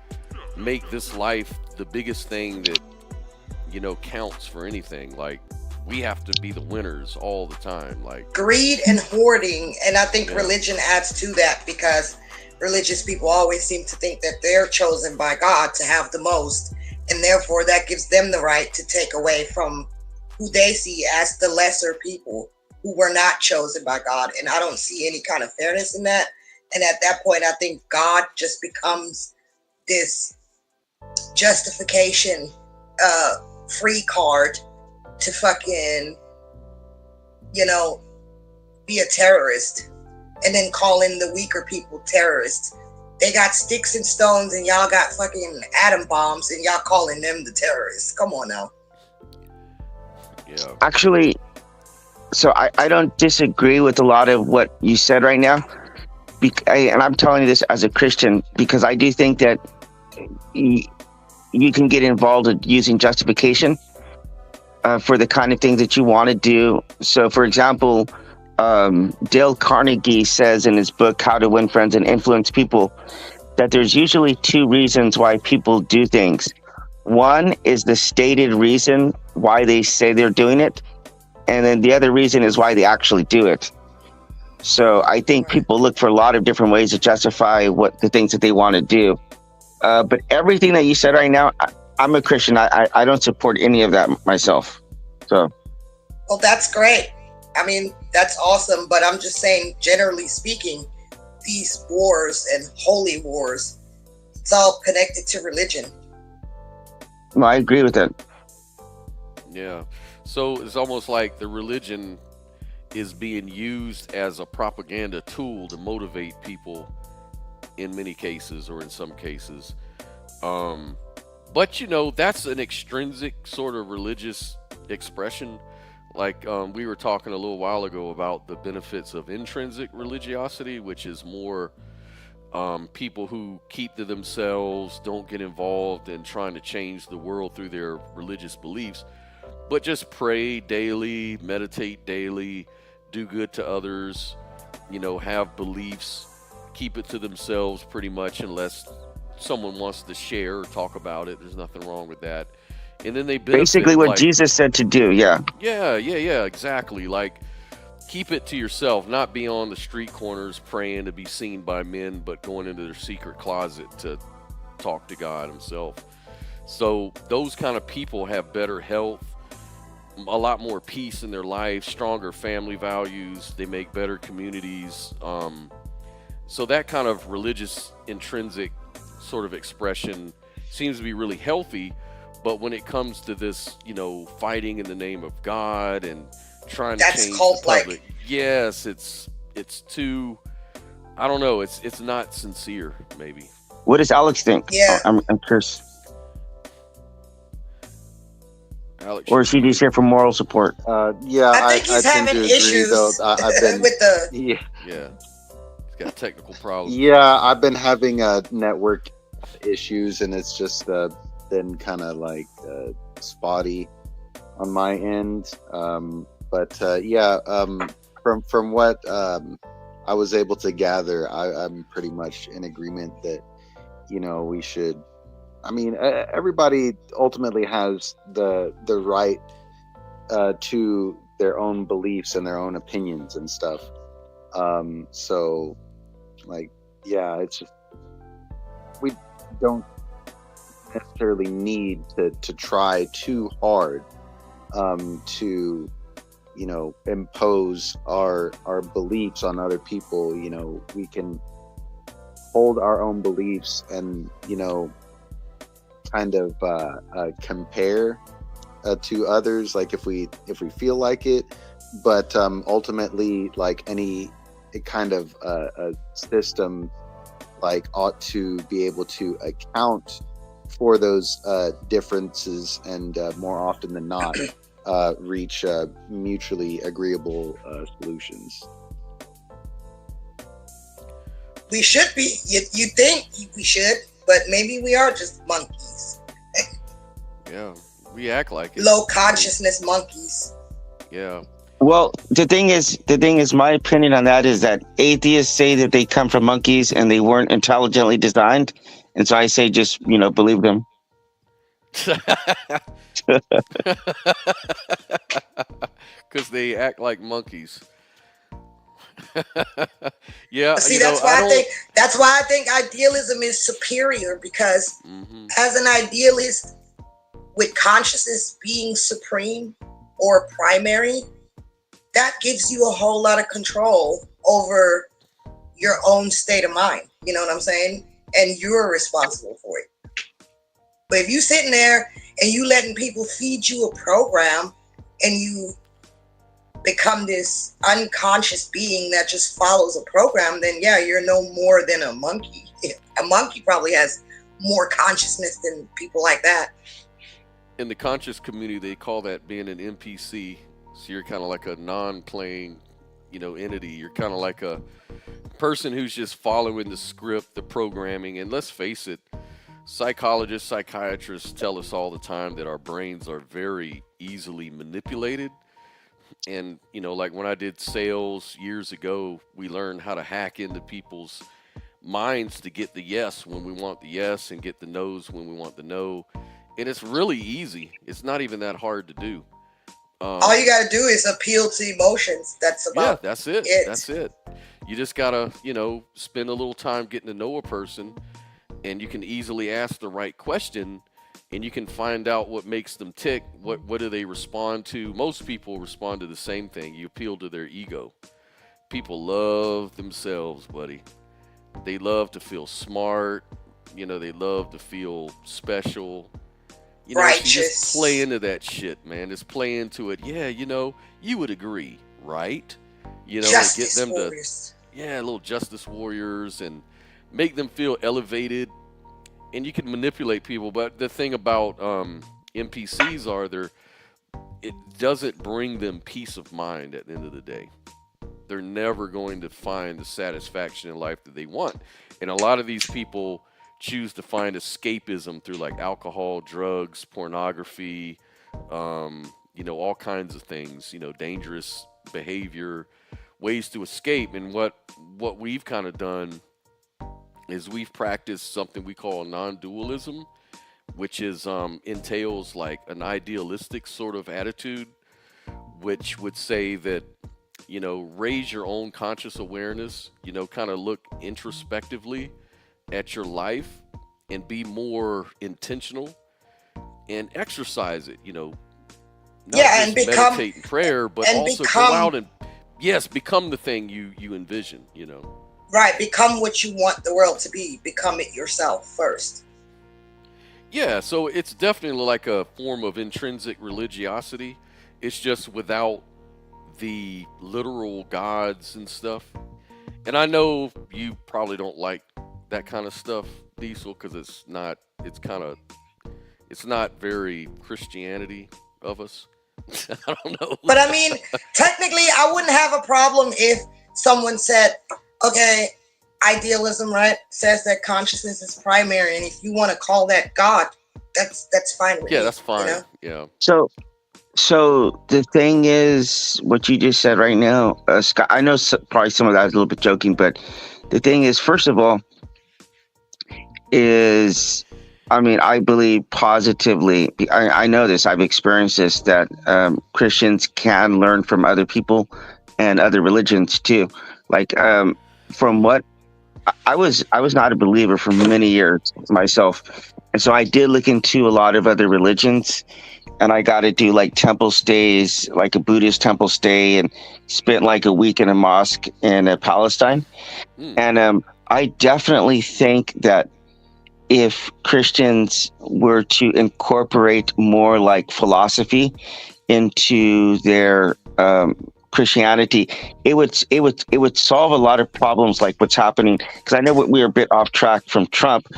make this life the biggest thing that, counts for anything. Like, we have to be the winners all the time. Like greed and hoarding. And I think religion adds to that, because religious people always seem to think that they're chosen by God to have the most. And therefore that gives them the right to take away from who they see as the lesser people who were not chosen by God. And I don't see any kind of fairness in that. And at that point, I think God just becomes this justification, free card to fucking, be a terrorist, and then calling the weaker people terrorists. They got sticks and stones, and y'all got fucking atom bombs, and y'all calling them the terrorists. Come on now. Yeah. Actually, so I don't disagree with a lot of what you said right now. And I'm telling you this as a Christian, because I do think that you can get involved in using justification for the kind of things that you want to do. So, for example, Dale Carnegie says in his book, How to Win Friends and Influence People, that there's usually two reasons why people do things. One is the stated reason why they say they're doing it, and then the other reason is why they actually do it. So I think people look for a lot of different ways to justify what the things that they want to do. But everything that you said right now, I'm a Christian. I don't support any of that myself. So. Well, that's great. I mean, that's awesome. But I'm just saying, generally speaking, these wars and holy wars, it's all connected to religion. No, I agree with that. Yeah. So it's almost like the religion is being used as a propaganda tool to motivate people in many cases, or in some cases. But that's an extrinsic sort of religious expression. Like we were talking a little while ago about the benefits of intrinsic religiosity, which is more people who keep to themselves, don't get involved in trying to change the world through their religious beliefs, but just pray daily, meditate daily, do good to others, have beliefs, keep it to themselves pretty much unless someone wants to share or talk about it. There's nothing wrong with that. And then they benefit, basically what Jesus said to do. Yeah. Yeah, exactly. Like, keep it to yourself, not be on the street corners praying to be seen by men, but going into their secret closet to talk to God himself. So those kind of people have better health, a lot more peace in their life, stronger family values. They make better communities. So that kind of religious intrinsic sort of expression seems to be really healthy. But when it comes to this, fighting in the name of God and trying to change the public, yes, it's too, I don't know, it's not sincere, maybe. What does Alex think? Yeah. I'm curious. Alex, or is he just here for moral support? Yeah, I think he's having issues I've been, with the. Yeah, he's got technical problems. Yeah, I've been having network issues, and it's just been kind of like spotty on my end. From what I was able to gather, I'm pretty much in agreement that we should. I mean, everybody ultimately has the right to their own beliefs and their own opinions and stuff. So, it's just, we don't necessarily need to try too hard to impose our beliefs on other people. We can hold our own beliefs and kind of compare to others, like if we feel like it, but ultimately, like any kind of a system ought to be able to account for those differences and more often than not reach mutually agreeable solutions. We should be. You think we should, but maybe we are just monkeys. Yeah, we act like it. Low consciousness monkeys. Yeah. Well, the thing is, my opinion on that is that atheists say that they come from monkeys and they weren't intelligently designed, and so I say just believe them. Because they act like monkeys. Yeah. See, that's why I think idealism is superior, because as an idealist with consciousness being supreme or primary, that gives you a whole lot of control over your own state of mind. You know what I'm saying? And you're responsible for it. But if you sitting there and you letting people feed you a program and you become this unconscious being that just follows a program, then yeah, you're no more than a monkey. A monkey probably has more consciousness than people like that. In the conscious community, they call that being an NPC. So you're kind of like a non-playing, entity. You're kind of like a person who's just following the script, the programming. And let's face it, psychologists, psychiatrists tell us all the time that our brains are very easily manipulated. And, like when I did sales years ago, we learned how to hack into people's minds to get the yes when we want the yes and get the no's when we want the no. And it's really easy. It's not even that hard to do. All you got to do is appeal to emotions. That's about Yeah, that's it. That's it. You just got to, spend a little time getting to know a person, and you can easily ask the right question, and you can find out what makes them tick. What do they respond to? Most people respond to the same thing. You appeal to their ego. People love themselves, buddy. They love to feel smart. They love to feel special. Righteous. You just play into that shit, man. Just play into it. Yeah, you would agree, right? Justice get them warriors. little justice warriors, and make them feel elevated. And you can manipulate people, but the thing about NPCs it doesn't bring them peace of mind at the end of the day. they're never going to find the satisfaction in life that they want. And a lot of these people choose to find escapism through like alcohol, drugs, pornography, all kinds of things, dangerous behavior, ways to escape. And what we've kind of done is we've practiced something we call non-dualism, which is entails like an idealistic sort of attitude, which would say that, raise your own conscious awareness, kind of look introspectively at your life and be more intentional and exercise it, not and just become meditate in prayer, but and also become, go out and become the thing you envision, Right, become what you want the world to be. Become it yourself first. Yeah, so it's definitely like a form of intrinsic religiosity. It's just without the literal gods and stuff. And I know you probably don't like that kind of stuff, Diesel, because it's not very Christianity of us. I don't know. But I mean, technically, I wouldn't have a problem if someone said, okay, idealism, right, says that consciousness is primary, and if you want to call that God, that's fine with me. Yeah, that's fine. Yeah. So the thing is, what you just said right now, Scott, I know probably some of that is a little bit joking, but the thing is, first of all, I believe positively, I know this, I've experienced this, that Christians can learn from other people and other religions too. Like, from what I was not a believer for many years myself. And so I did look into a lot of other religions, and I got to do like temple stays, like a Buddhist temple stay, and spent like a week in a mosque in Palestine. And I definitely think that if Christians were to incorporate more like philosophy into their Christianity, it would solve a lot of problems like what's happening. Because I know we were a bit off track from Trump,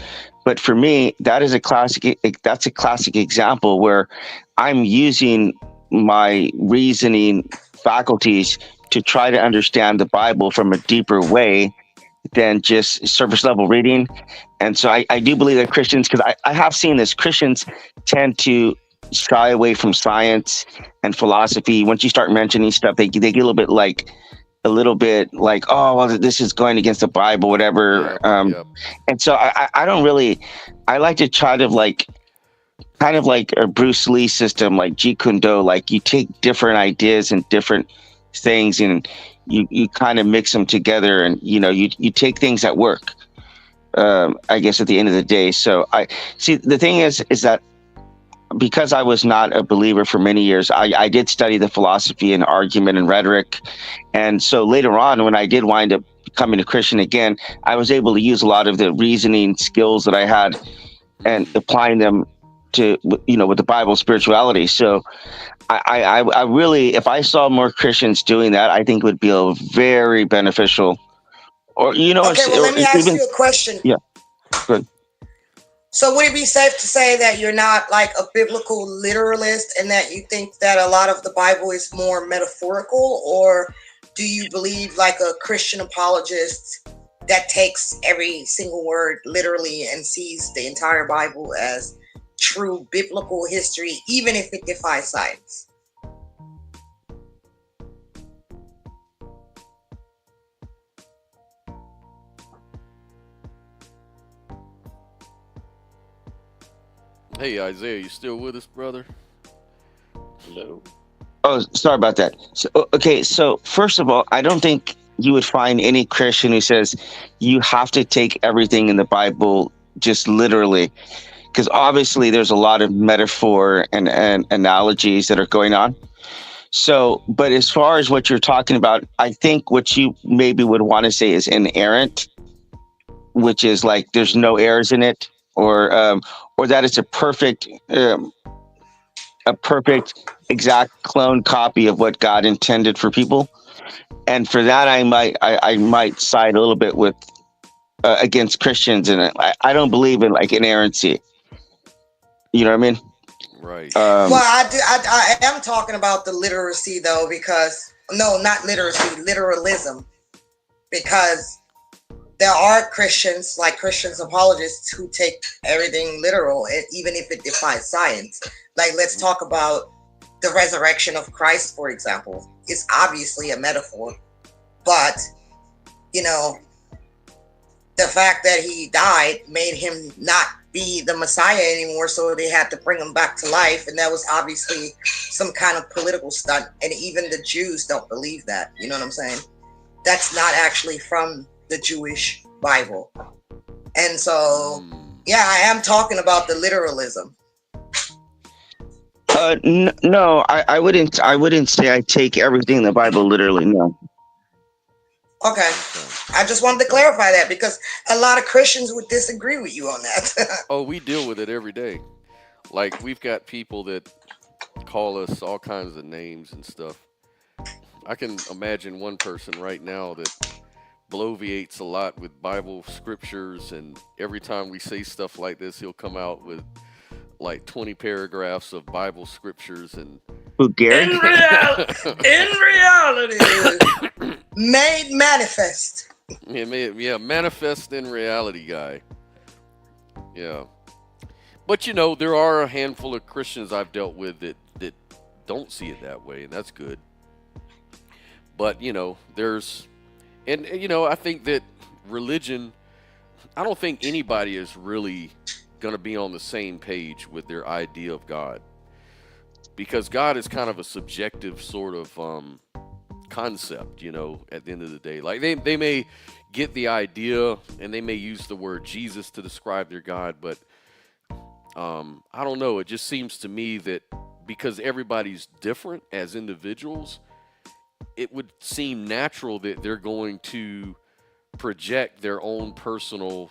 but for me, that's a classic example where I'm using my reasoning faculties to try to understand the Bible from a deeper way than just surface level reading. And so I do believe that Christians, because I have seen this, Christians tend to shy away from science and philosophy. Once you start mentioning stuff, they get a little bit like, oh, well, this is going against the Bible, whatever. And so I don't really, I like to try to kind of like a Bruce Lee system, like Jeet Kune Do, like you take different ideas and different things and you kind of mix them together, and you take things that work, I guess, at the end of the day. So I see, the thing is that because I was not a believer for many years, I did study the philosophy and argument and rhetoric. And so later on, when I did wind up becoming a Christian again, I was able to use a lot of the reasoning skills that I had and applying them to, with the Bible, spirituality. So I really, if I saw more Christians doing that, I think it would be a very beneficial. Or, okay, well, let me ask you a question. Yeah, good. So would it be safe to say that you're not like a biblical literalist and that you think that a lot of the Bible is more metaphorical? Or do you believe like a Christian apologist that takes every single word literally and sees the entire Bible as true biblical history, even if it defies science? Hey, Isaiah, you still with us, brother? Hello. Oh, sorry about that. So first of all, I don't think you would find any Christian who says you have to take everything in the Bible just literally, because obviously there's a lot of metaphor and analogies that are going on. So, but as far as what you're talking about, I think what you maybe would want to say is inerrant, which is like there's no errors in it, or that it's a perfect exact clone copy of what God intended for people. And for that, I might side a little bit with against Christians, and I don't believe in like inerrancy. You know what I mean? Right. Well, I am talking about the literacy though, because No, not literacy, literalism, because there are Christians, like Christians apologists, who take everything literal, even if it defies science. Like, let's talk about the resurrection of Christ, for example. It's obviously a metaphor, but, you know, the fact that he died made him not be the Messiah anymore, so they had to bring him back to life, and that was obviously some kind of political stunt, and even the Jews don't believe that. You know what I'm saying? That's not actually from the Jewish Bible. And so, yeah, I am talking about the literalism. No, I wouldn't say I take everything in the Bible literally. No. Okay. I just wanted to clarify that because a lot of Christians would disagree with you on that. Oh, we deal with it every day. Like, we've got people that call us all kinds of names and stuff. I can imagine one person right now that bloviates a lot with Bible scriptures, and every time we say stuff like this, he'll come out with like 20 paragraphs of Bible scriptures and Who, Gary? In reality, made manifest. yeah, manifest in reality guy. Yeah. But, you know, there are a handful of Christians I've dealt with that don't see it that way, and that's good. But, you know, and you know, I think that religion, I don't think anybody is really going to be on the same page with their idea of God. Because God is kind of a subjective sort of concept, you know, at the end of the day. Like, they may get the idea and they may use the word Jesus to describe their God, but I don't know. It just seems to me that because everybody's different as individuals, it would seem natural that they're going to project their own personal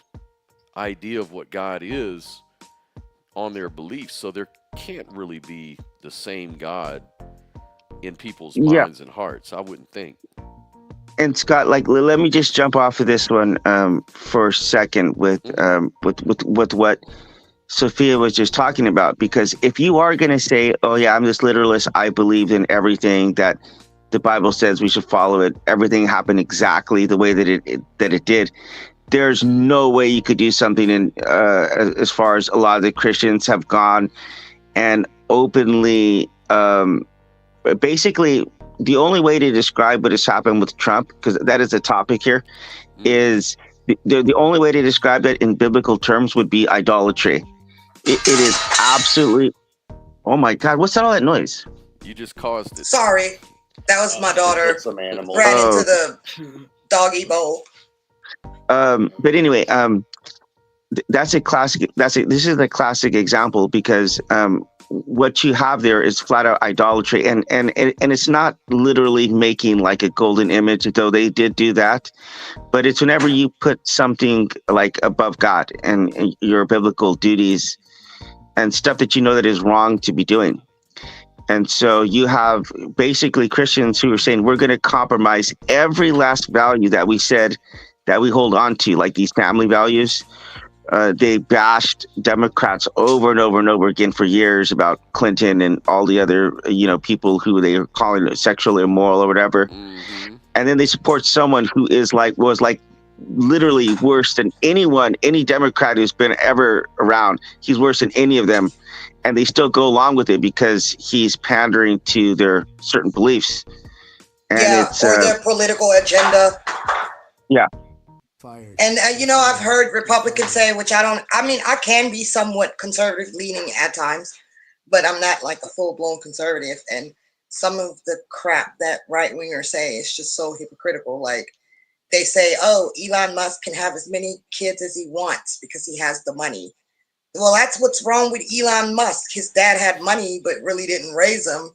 idea of what God is on their beliefs. So there can't really be the same God in people's minds and hearts, I wouldn't think. And Scott, like, let me just jump off of this one for a second with what Sophia was just talking about, because if you are going to say, oh yeah, I'm this literalist, I believe in everything that the Bible says we should follow it, everything happened exactly the way that it did, there's no way you could do something in as far as a lot of the Christians have gone and openly basically the only way to describe what has happened with Trump, because that is a topic here, is the only way to describe that in biblical terms would be idolatry. It is absolutely, oh my God, what's all that noise? You just caused it. Sorry, that was my daughter. Some animal. Ran into the doggy bowl. But anyway, that's a classic. This is a classic example because what you have there is flat out idolatry, and it's not literally making like a golden image, though they did do that, but it's whenever you put something like above God and your biblical duties and stuff that you know that is wrong to be doing. And so you have basically Christians who are saying we're going to compromise every last value that we said that we hold on to, like these family values. They bashed Democrats over and over and over again for years about Clinton and all the other, you know, people who they were calling sexually immoral or whatever. Mm-hmm. And then they support someone who was literally worse than any Democrat who's been ever around. He's worse than any of them. And they still go along with it because he's pandering to their certain beliefs. And it's, or their political agenda. Yeah. And, you know, I've heard Republicans say, which I can be somewhat conservative leaning at times, but I'm not like a full blown conservative. And some of the crap that right wingers say is just so hypocritical. Like they say, oh, Elon Musk can have as many kids as he wants because he has the money. Well, that's what's wrong with Elon Musk. His dad had money, but really didn't raise him.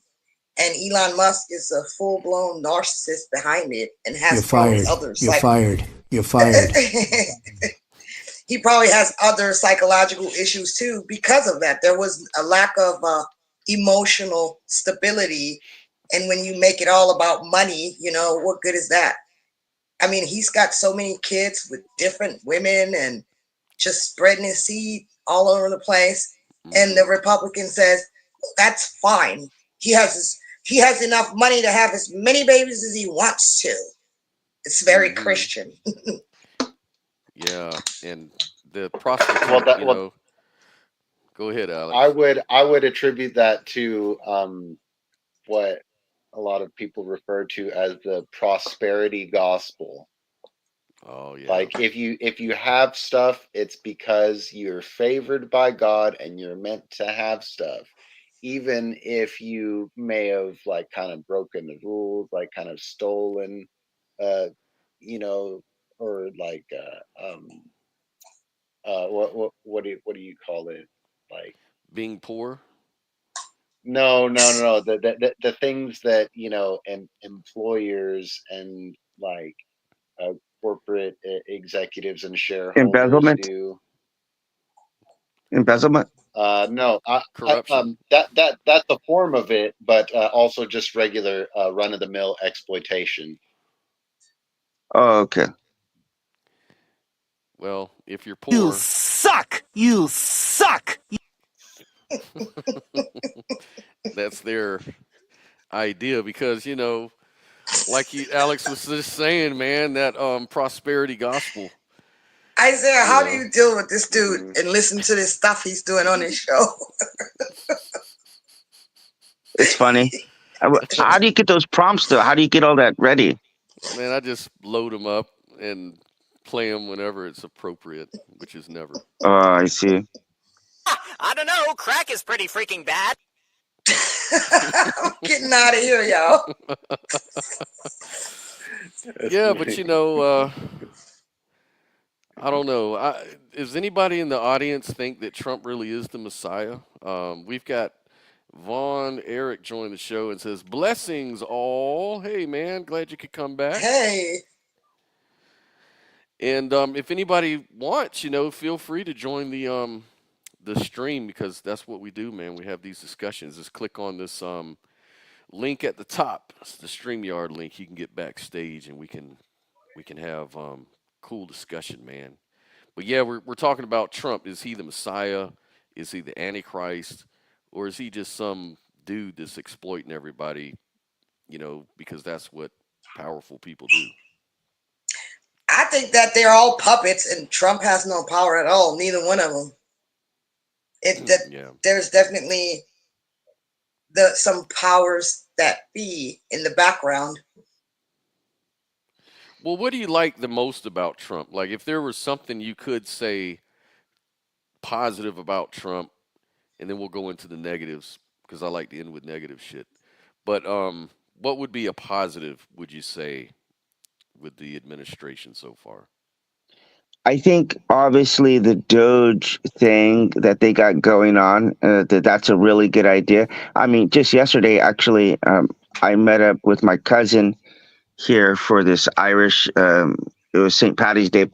And Elon Musk is a full blown narcissist behind it and has others. You're fired. You're fired. He probably has other psychological issues too because of that. There was a lack of emotional stability. And when you make it all about money, you know, what good is that? I mean, he's got so many kids with different women and just spreading his seed all over the place. And the Republican says, well, that's fine. He has he has enough money to have as many babies as he wants to. It's very Christian. Yeah, and the prostitute, go ahead, Alex. I would attribute that to what a lot of people refer to as the prosperity gospel. Oh yeah. Like if you have stuff, it's because you're favored by God and you're meant to have stuff. Even if you may have like kind of broken the rules, like kind of stolen, or like what do you call it? Like being poor? No. The things that employers and like corporate executives and shareholders do. Embezzlement? No, corruption. That's a form of it, but also just regular run of the mill exploitation. Oh, okay. Well, if you're poor, You suck. You suck. that's their idea because like Alex was just saying, man, that prosperity gospel. Isaiah, how do you deal with this dude and listen to this stuff he's doing on his show? It's funny. How do you get those prompts though? How do you get all that ready? Man, I just load them up and play them whenever it's appropriate, which is never. Oh, I see. I don't know. Crack is pretty freaking bad. I'm getting out of here, y'all. Yeah, but I don't know. Does anybody in the audience think that Trump really is the Messiah? We've got Vaughn Eric joined the show and says, "Blessings all." Hey, man, glad you could come back. Hey. And if anybody wants, feel free to join the stream because that's what we do, man. We have these discussions. Just click on this link at the top. It's the StreamYard link. You can get backstage and we can have cool discussion, man. But yeah, we're talking about Trump. Is he the Messiah? Is he the Antichrist? Or is he just some dude that's exploiting everybody, because that's what powerful people do? I think that they're all puppets and Trump has no power at all. Neither one of them. There's definitely some powers that be in the background. Well, what do you like the most about Trump? Like, if there was something you could say positive about Trump, and then we'll go into the negatives because I like to end with negative shit. But what would be a positive, would you say, with the administration so far? I think obviously the Doge thing that they got going on, that's a really good idea. I mean, just yesterday, actually, I met up with my cousin here for this Irish, it was St. Paddy's Day,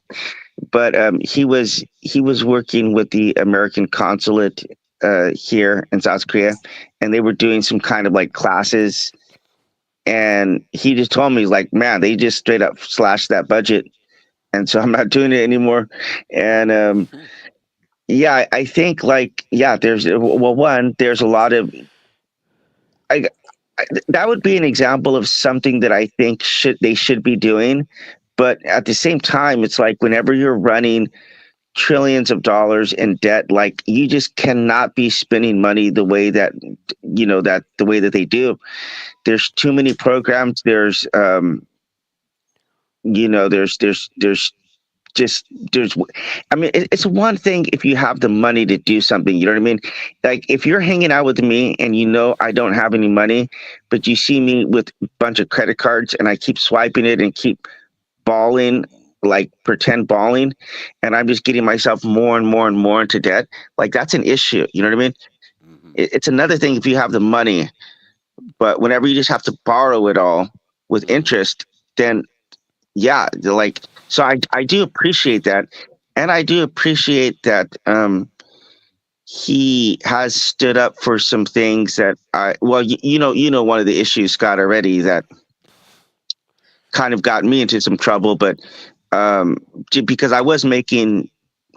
but he was working with the American consulate here in South Korea, and they were doing some kind of like classes, and he just told me, like, man, they just straight up slashed that budget, and so I'm not doing it anymore. And I think there's a lot of that would be an example of something that I think they should be doing. But at the same time, it's like whenever you're running trillions of dollars in debt, like you just cannot be spending money the way that the way that they do. There's too many programs. There's it's one thing if you have the money to do something, you know what I mean? Like if you're hanging out with me and I don't have any money, but you see me with a bunch of credit cards and I keep swiping it and keep balling, like pretend balling, and I'm just getting myself more and more and more into debt, like that's an issue, you know what I mean? Mm-hmm. It's another thing if you have the money, but whenever you just have to borrow it all with interest, then so I do appreciate that. And I do appreciate that he has stood up for some things that one of the issues, Scott, already that kind of got me into some trouble, but because I was making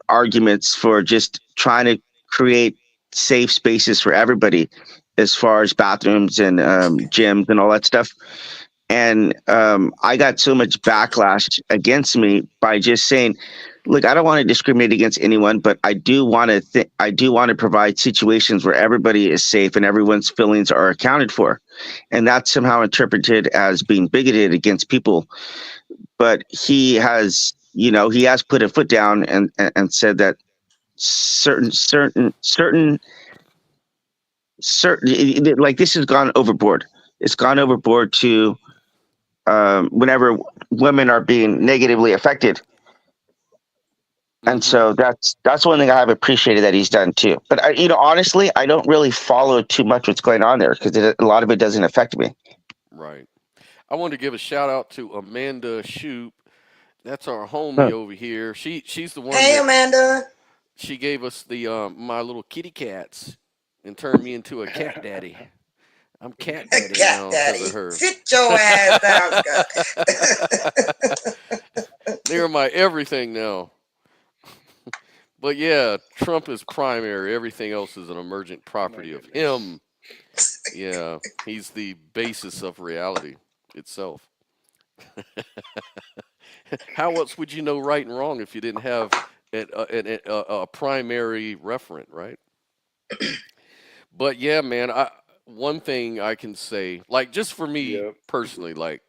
arguments for just trying to create safe spaces for everybody. as far as bathrooms and gyms and all that stuff. And I got so much backlash against me by just saying, look, I don't want to discriminate against anyone, but I do want to provide situations where everybody is safe and everyone's feelings are accounted for. And that's somehow interpreted as being bigoted against people. But he has put a foot down and said that certain like this has gone overboard. It's gone overboard to whenever women are being negatively affected. And so that's one thing I have appreciated that he's done too. But honestly, I don't really follow too much what's going on there because a lot of it doesn't affect me. Right. I want to give a shout out to Amanda Shoup. That's our homie over here. She's the one. Hey, Amanda. She gave us the my little kitty cats and turned me into a cat daddy. I'm cat daddy now because of her. Sit your ass down, They're my everything now. But yeah, Trump is primary. Everything else is an emergent property of him. Yeah, he's the basis of reality itself. How else would you know right and wrong if you didn't have a primary referent, right? But yeah, man, one thing I can say, like just for me personally, like,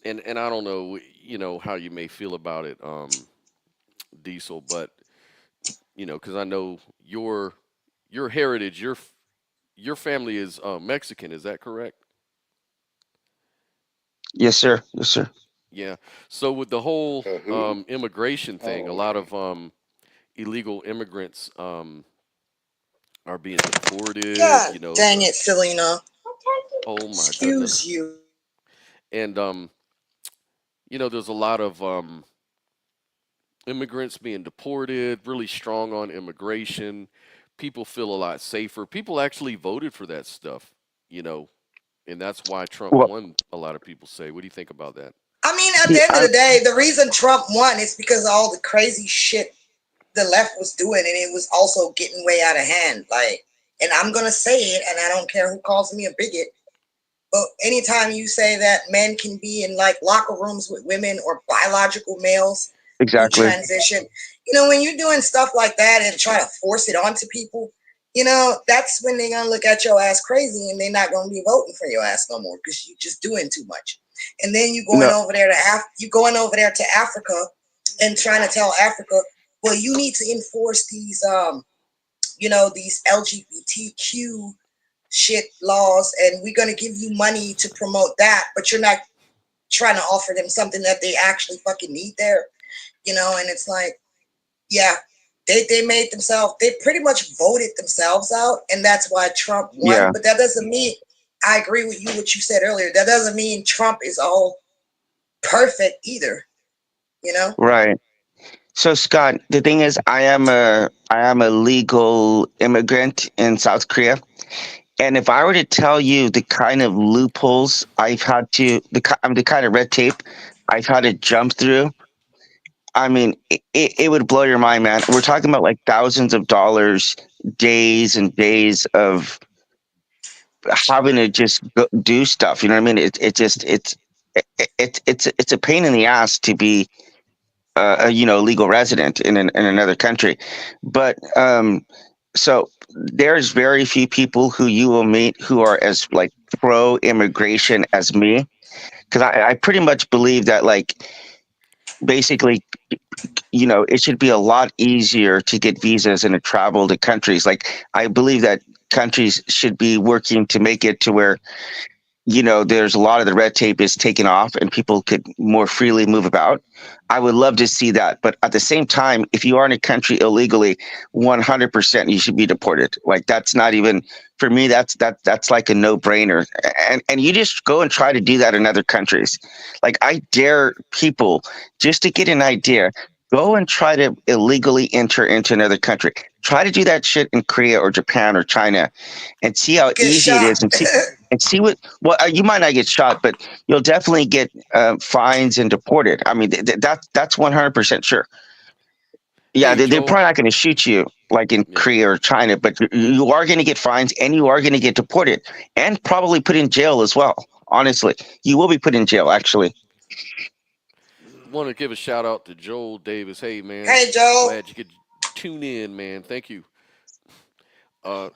and I don't know, how you may feel about it, Diesel, but because I know your heritage, your family is Mexican, is that correct? Yes, sir. Yes, sir. Yeah. So with the whole immigration thing, a lot of illegal immigrants are being deported. God dang it, Selena. Oh my Excuse goodness. you. And there's a lot of immigrants being deported, really strong on immigration. People feel a lot safer. People actually voted for that stuff, and that's why Trump won, a lot of people say. What do you think about that? I mean, at the end of the day, the reason Trump won is because of all the crazy shit the left was doing, and it was also getting way out of hand. Like, and I'm going to say it, and I don't care who calls me a bigot, but anytime you say that men can be in like locker rooms with women or biological males, exactly, transition, when you're doing stuff like that and try to force it onto people, that's when they're going to look at your ass crazy and they're not going to be voting for your ass no more because you're just doing too much. And then you going over there to Africa and trying to tell Africa, well, you need to enforce these, these LGBTQ shit laws, and we're going to give you money to promote that, but you're not trying to offer them something that they actually fucking need there, and it's like, yeah, they made themselves, they pretty much voted themselves out, and that's why Trump won. Yeah. But that doesn't mean, I agree with you, what you said earlier, that doesn't mean Trump is all perfect either, Right. So Scott, the thing is, I am a legal immigrant in South Korea. And if I were to tell you the kind of loopholes I've had to, the kind of red tape I've had to jump through, I mean, it would blow your mind, man. We're talking about like thousands of dollars, days and days of having to just do stuff. You know what I mean? It's a pain in the ass to be a legal resident in another country. But so there's very few people who you will meet who are as like pro immigration as me, because I pretty much believe that like basically it should be a lot easier to get visas and to travel to countries. Like I believe that countries should be working to make it to where there's a lot of the red tape is taken off and people could more freely move about. I would love to see that. But at the same time, if you are in a country illegally, 100% you should be deported. Like that's not even, for me, that's like a no brainer. And you just go and try to do that in other countries. Like I dare people, just to get an idea, go and try to illegally enter into another country. Try to do that shit in Korea or Japan or China and see how easy it is, and see what you might not get shot, but you'll definitely get fines and deported. I mean, that's 100% sure. Yeah, Hey, they're Joel. probably not going to shoot you like in Korea or China, but you are going to get fines and you are going to get deported and probably put in jail as well. Honestly, you will be put in jail, actually. Want to give a shout out to Joel Davis. Hey, man. Hey, Joel. Glad you could tune in, man. Thank you.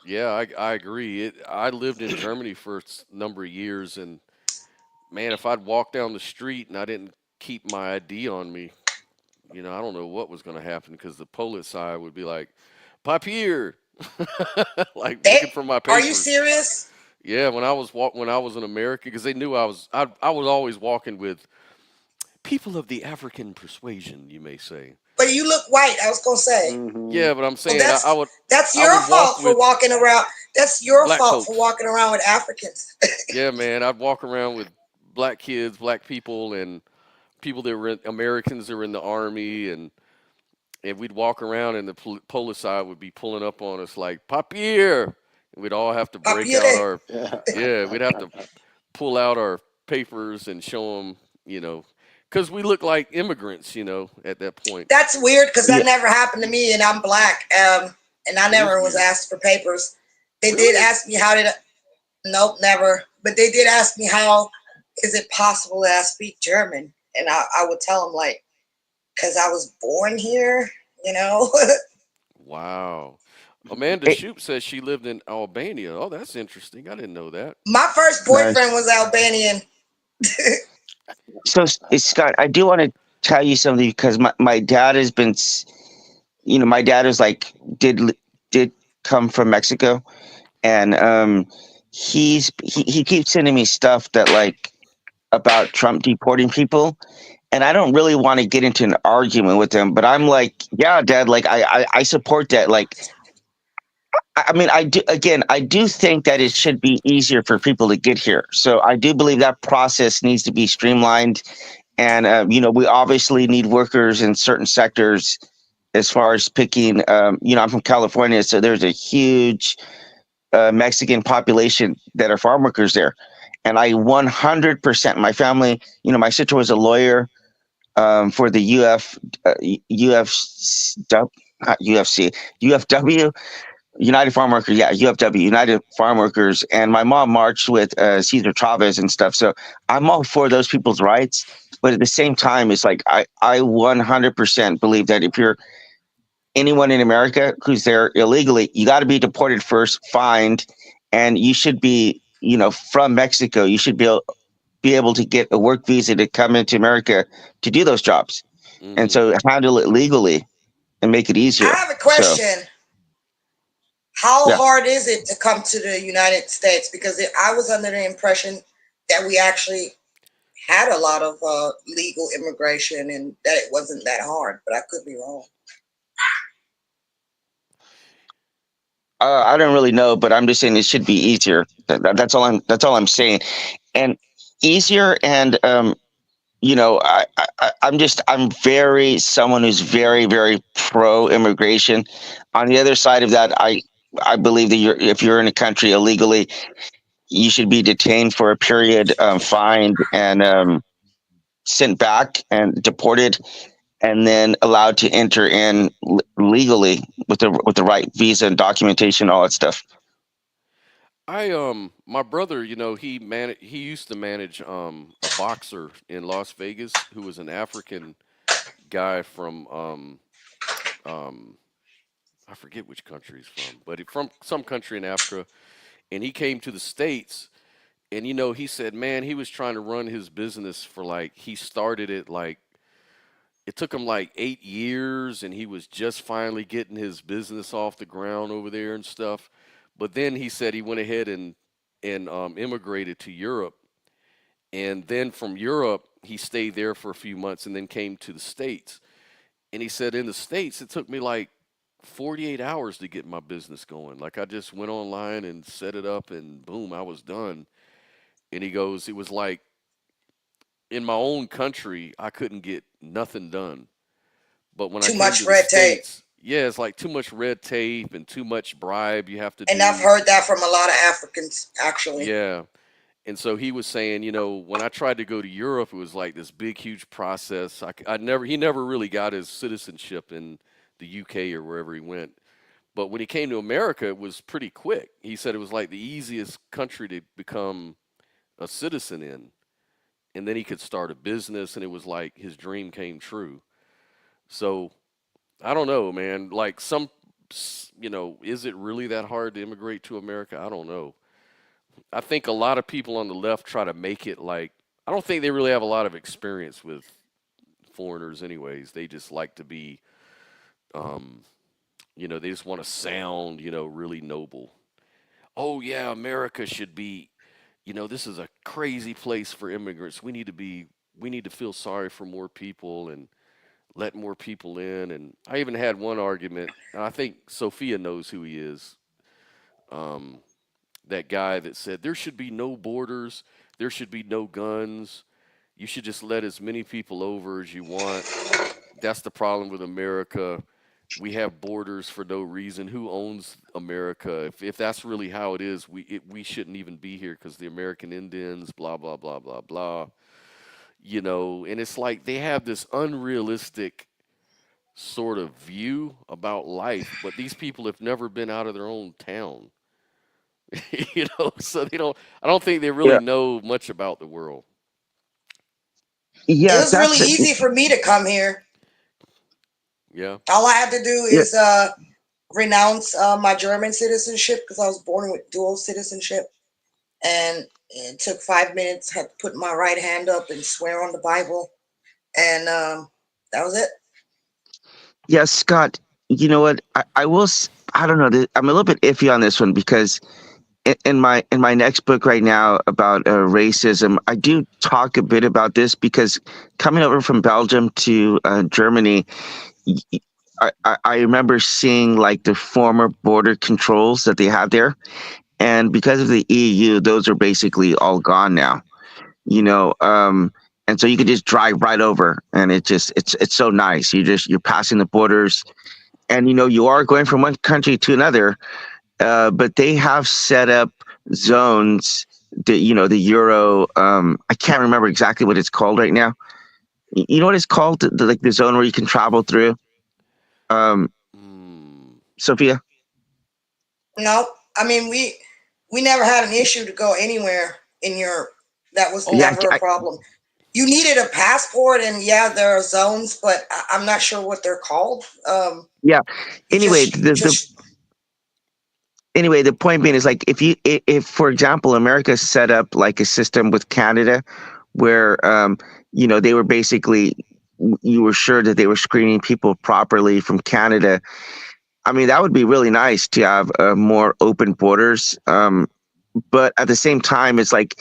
Yeah, I agree. I lived in Germany for a number of years, and man, if I'd walk down the street and I didn't keep my ID on me, I don't know what was going to happen because the Polizei would be like, Papier, like looking for my papers. Are you serious? Yeah, when I was in America, because they knew I was always walking with people of the African persuasion, you may say. But you look white. I was gonna say. Yeah, but I'm saying that's your fault for walking around. That's your fault folks. for walking around with Africans. Yeah, man, I'd walk around with black kids, black people, and people that were Americans that were in the army, and we'd walk around, and the Polizei would be pulling up on us like Papier, and we'd all have to break out our we'd have to pull out our papers and show them, because we look like immigrants, at that point. That's weird because that never happened to me, and I'm black, and I never was asked for papers. They did ask me nope, never. But they did ask me how is it possible that I speak German, and I would tell them like, because I was born here, Wow. Amanda Shoup says she lived in Albania. Oh, that's interesting. I didn't know that. My first boyfriend was Albanian. So, Scott, I do want to tell you something because my dad has been, my dad is like, did come from Mexico, and he keeps sending me stuff that like about Trump deporting people. And I don't really want to get into an argument with him, but I'm like, yeah, Dad, like I support that. Like, I mean, I do think that it should be easier for people to get here. So I do believe that process needs to be streamlined. And, we obviously need workers in certain sectors as far as picking, I'm from California, so there's a huge Mexican population that are farm workers there. And I 100%, my family, my sister was a lawyer for the UFW, United Farm Workers, UFW, United Farm Workers, and my mom marched with Cesar Chavez and stuff. So I'm all for those people's rights, but at the same time, it's like I 100% believe that if you're anyone in America who's there illegally, you got to be deported first, fined, and you should be, from Mexico, you should be able to get a work visa to come into America to do those jobs, and so handle it legally and make it easier. I have a question. How hard is it to come to the United States? Because I was under the impression that we actually had a lot of legal immigration and that it wasn't that hard, but I could be wrong. I don't really know, but I'm just saying it should be easier. That's all I'm saying, and easier. And I'm someone who's very, very pro immigration. On the other side of that, I believe that if you're in a country illegally, you should be detained for a period, fined, and sent back and deported, and then allowed to enter in legally with the right visa and documentation, all that stuff. My brother, he used to manage a boxer in Las Vegas who was an African guy from I forget which country he's from, but from some country in Africa, and he came to the States, and he said, man, he was trying to run his business for he started it it took him 8 years, and he was just finally getting his business off the ground over there and stuff. But then he said he went ahead and immigrated to Europe, and then from Europe he stayed there for a few months and then came to the States. And he said in the States it took me 48 hours to get my business going. I just went online and set it up, and boom, I was done. And he goes, it was in my own country I couldn't get nothing done, but when too much red tape. Yeah, it's too much red tape and too much bribe you have to do. And I've heard that from a lot of Africans, actually. Yeah. And so he was saying, when I tried to go to Europe, it was this big, huge process. He never really got his citizenship in the UK or wherever he went. But when he came to America, it was pretty quick. He said it was like the easiest country to become a citizen in. And then he could start a business, and it was like his dream came true. So I don't know, man. Like is it really that hard to immigrate to America? I don't know. I think a lot of people on the left try to make it like, I don't think they really have a lot of experience with foreigners anyways. They just like to be, they just want to sound, really noble. Oh yeah, America should be, this is a crazy place for immigrants. We need to feel sorry for more people and let more people in. And I even had one argument, and I think Sophia knows who he is. That guy that said there should be no borders, there should be no guns. You should just let as many people over as you want. That's the problem with America. We have borders for no reason. Who owns America? If that's really how it is, we shouldn't even be here because the American Indians, blah, blah, blah, blah, blah. And it's like they have this unrealistic sort of view about life, but these people have never been out of their own town. So I don't think they really know much about the world. Yeah, it was really easy for me to come here. Yeah. All I had to do is renounce my German citizenship because I was born with dual citizenship. And it took 5 minutes. Had to put my right hand up and swear on the Bible. And that was it. Yeah, Scott, you know what? I don't know. I'm a little bit iffy on this one because in my next book right now about racism, I do talk a bit about this because coming over from Belgium to Germany, I remember seeing like the former border controls that they had there. And because of the EU, those are basically all gone now, and so you could just drive right over, and it's so nice. You're passing the borders, and you are going from one country to another, but they have set up zones that the Euro. I can't remember exactly what it's called right now. You know what it's called? The zone where you can travel through. Sophia? No, I mean we never had an issue to go anywhere in Europe. That was never a problem. You needed a passport, and there are zones, but I'm not sure what they're called. Anyway, the point being is like if for example America set up like a system with Canada where they were basically, you were sure that they were screening people properly from Canada. I mean, that would be really nice to have more open borders. But at the same time, it's like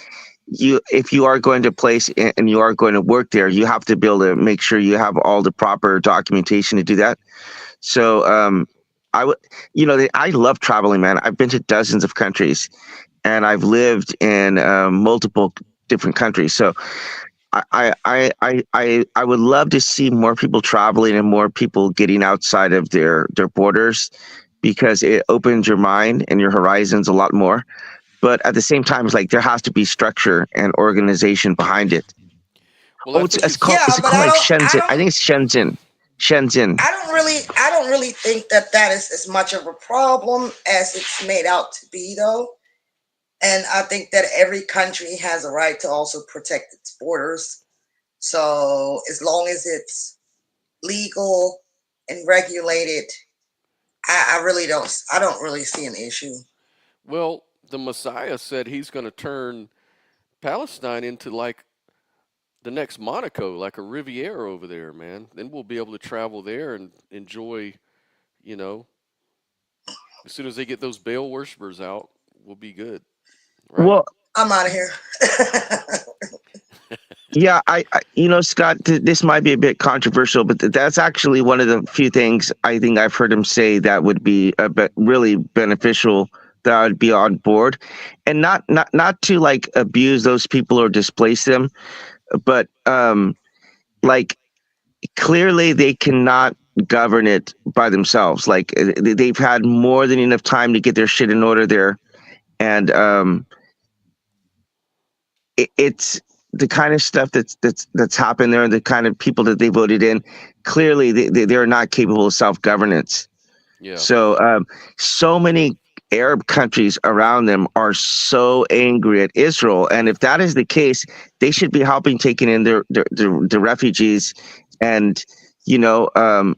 if you are going to a place and you are going to work there, you have to be able to make sure you have all the proper documentation to do that. So I love traveling, man. I've been to dozens of countries, and I've lived in multiple different countries. So I would love to see more people traveling and more people getting outside of their borders, because it opens your mind and your horizons a lot more. But at the same time, it's like there has to be structure and organization behind it. Well, it's called Shenzhen. I think it's Shenzhen. I don't really think that is as much of a problem as it's made out to be, though. And I think that every country has a right to also protect its borders. So as long as it's legal and regulated, I don't really see an issue. Well, the Messiah said he's going to turn Palestine into like the next Monaco, like a Riviera over there, man. Then we'll be able to travel there and enjoy, as soon as they get those Baal worshipers out, we'll be good. Right? Well, I'm out of here. Yeah, I Scott, this might be a bit controversial, but that's actually one of the few things I think I've heard him say that would be really beneficial, that I would be on board, and not to like abuse those people or displace them, but like clearly they cannot govern it by themselves. Like they've had more than enough time to get their shit in order there, and the kind of stuff that's happened there, and the kind of people that they voted in, clearly they're not capable of self-governance. Yeah. So so many Arab countries around them are so angry at Israel, and if that is the case, they should be helping taking in the refugees, and and I'm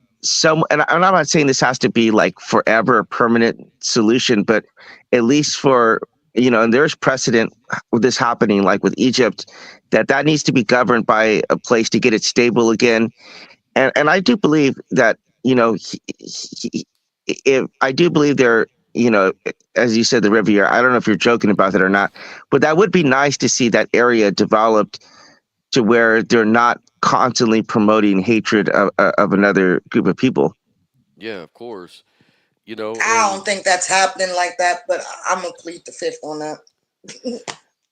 not saying this has to be like forever a permanent solution, but at least for and there's precedent with this happening, like with Egypt, that needs to be governed by a place to get it stable again, and I do believe that if I do believe there. As you said, the Riviera, I don't know if you're joking about that or not, but that would be nice to see that area developed to where they're not constantly promoting hatred of another group of people. Yeah, of course. I don't think that's happening like that, but I'm going to plead the fifth on that.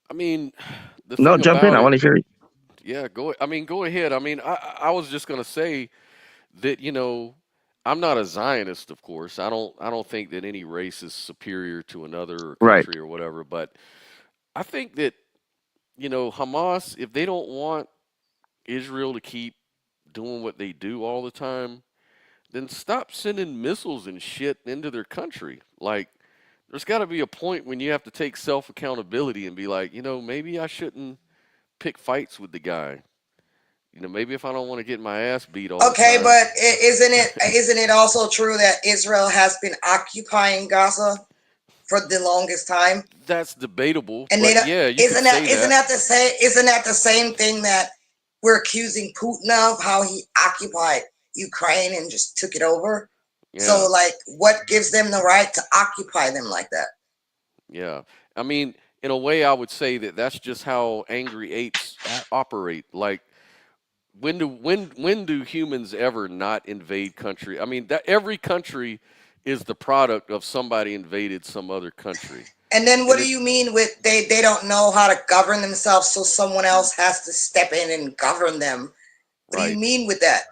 I mean, no, jump in. I want to hear you. Yeah, go ahead. I mean, I was just going to say that, I'm not a Zionist, of course. I don't think that any race is superior to another country or whatever. But I think that, Hamas, if they don't want Israel to keep doing what they do all the time, then stop sending missiles and shit into their country. Like, there's got to be a point when you have to take self-accountability and be like, maybe I shouldn't pick fights with the guy. Maybe if I don't want to get my ass beat all the time. But isn't it also true that Israel has been occupying Gaza for the longest time? That's debatable. And but isn't that the same thing that we're accusing Putin of, how he occupied Ukraine and just took it over? Yeah. So, like, what gives them the right to occupy them like that? Yeah. I mean, in a way, I would say that that's just how angry apes operate. Like, when do humans ever not invade country? I mean, that every country is the product of somebody invaded some other country. And then what do you mean with they don't know how to govern themselves, so someone else has to step in and govern them? What do you mean with that?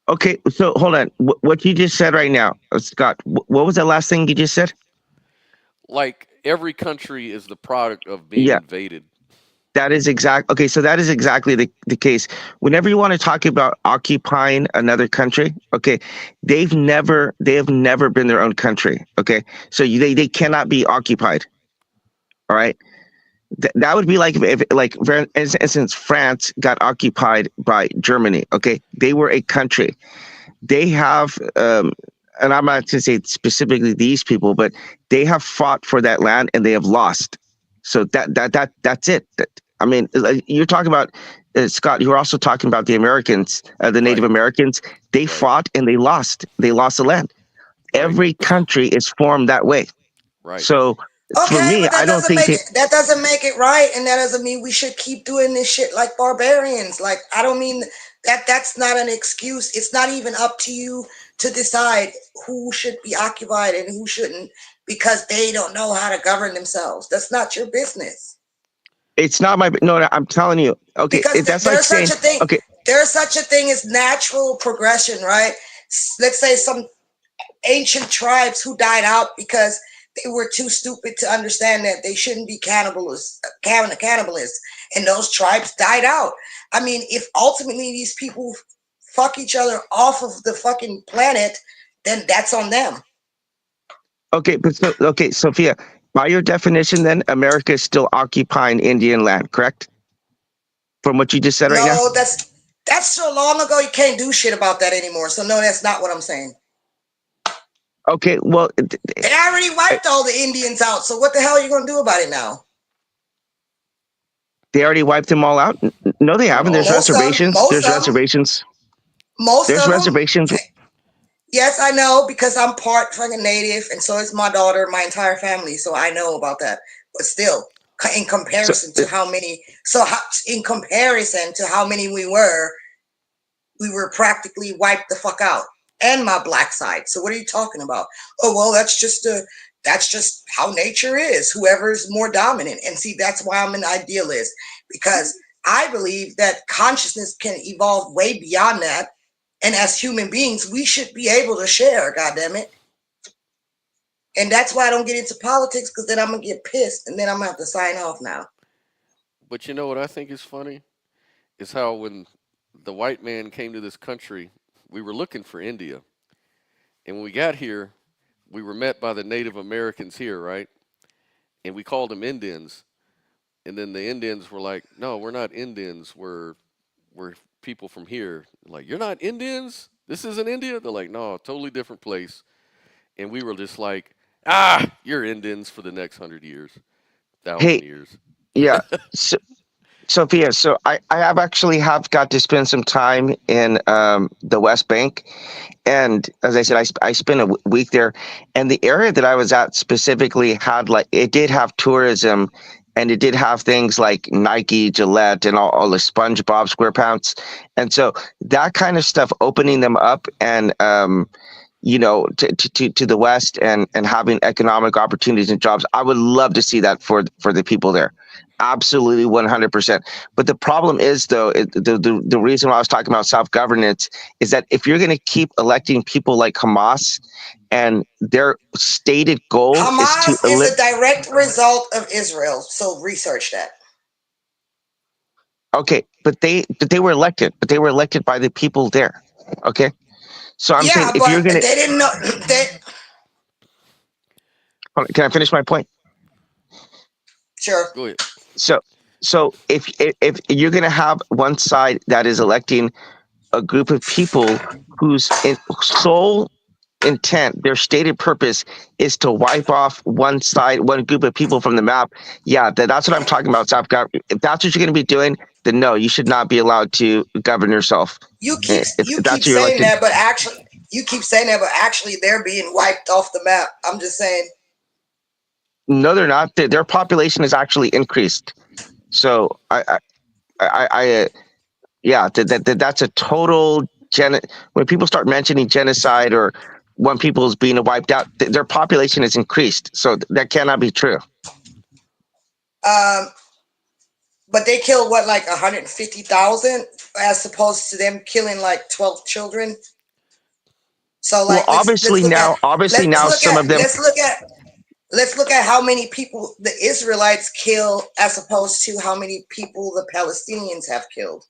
Okay, so hold on. What you just said right now, Scott, what was that last thing you just said? Like, every country is the product of being invaded. That is okay. So that is exactly the case. Whenever you want to talk about occupying another country, okay, they have never been their own country. Okay, so they cannot be occupied. All right, that would be like if for instance, France got occupied by Germany. Okay, they were a country. They have, and I'm not going to say specifically these people, but they have fought for that land and they have lost. So that's it. I mean, you're talking about Scott. You were also talking about the Americans, the Native Americans. They fought and they lost. They lost the land. Every country is formed that way. Right. So for me, I don't think that doesn't make it right, and that doesn't mean we should keep doing this shit like barbarians. Like, I don't mean that. That's not an excuse. It's not even up to you to decide who should be occupied and who shouldn't, because they don't know how to govern themselves. That's not your business. It's not my I'm telling you. Okay, because that's like saying okay. There's such a thing as natural progression, right? Let's say some ancient tribes who died out because they were too stupid to understand that they shouldn't be cannibalists, and those tribes died out. I mean, if ultimately these people fuck each other off of the fucking planet, then that's on them. Okay, but Sophia, by your definition, then America is still occupying Indian land, correct? From what you just said right now. No, that's so long ago. You can't do shit about that anymore. So no, that's not what I'm saying. Okay, well, they already wiped all the Indians out. So what the hell are you going to do about it now? They already wiped them all out? No, they haven't. There's reservations. There's reservations. There's reservations. Yes, I know, because I'm part fucking Native, and so is my daughter, my entire family. So I know about that. But still, in comparison to how many we were practically wiped the fuck out. And my black side. So what are you talking about? Oh, well, that's just how nature is. Whoever's more dominant. And see, that's why I'm an idealist, because I believe that consciousness can evolve way beyond that. And as human beings, we should be able to share, goddammit. And that's why I don't get into politics, because then I'm going to get pissed and then I'm going to have to sign off now. But you know what I think is funny? Is how when the white man came to this country, we were looking for India. And when we got here, we were met by the Native Americans here, right? And we called them Indians. And then the Indians were like, no, we're not Indians. We're people from here. Like, you're not Indians? This isn't India? They're like, no, totally different place. And we were just like, you're Indians for the next 100 years, 1,000 years. Yeah. So, Sophia, so I have actually got to spend some time in the West Bank. And as I said, I spent a week there. And the area that I was at specifically had it did have tourism, and it did have things like Nike, Gillette, and all the SpongeBob SquarePants. And so that kind of stuff, opening them up and, to the West and having economic opportunities and jobs, I would love to see that for the people there. Absolutely, 100%. But the problem is, though, the reason why I was talking about self-governance is that if you're going to keep electing people like Hamas, and their stated goal Hamas is to is a direct result of Israel. So research that. Okay, but they were elected, by the people there. Okay, so I'm saying if you're going to, they didn't know. Can I finish my point? Sure. Go ahead. So if you're going to have one side that is electing a group of people whose sole intent, their stated purpose is to wipe off one group of people from the map, that's what I'm talking about. If that's what you're going to be doing, then no, you should not be allowed to govern yourself. You keep saying that, but actually they're being wiped off the map. I'm just saying. No, they're not. Their population has actually increased. So that's a total when people start mentioning genocide or when people is being wiped out, their population has increased. So that cannot be true. But they killed 150,000 as opposed to them killing 12 children. So obviously now some of them. Let's look at how many people the Israelites kill as opposed to how many people the Palestinians have killed.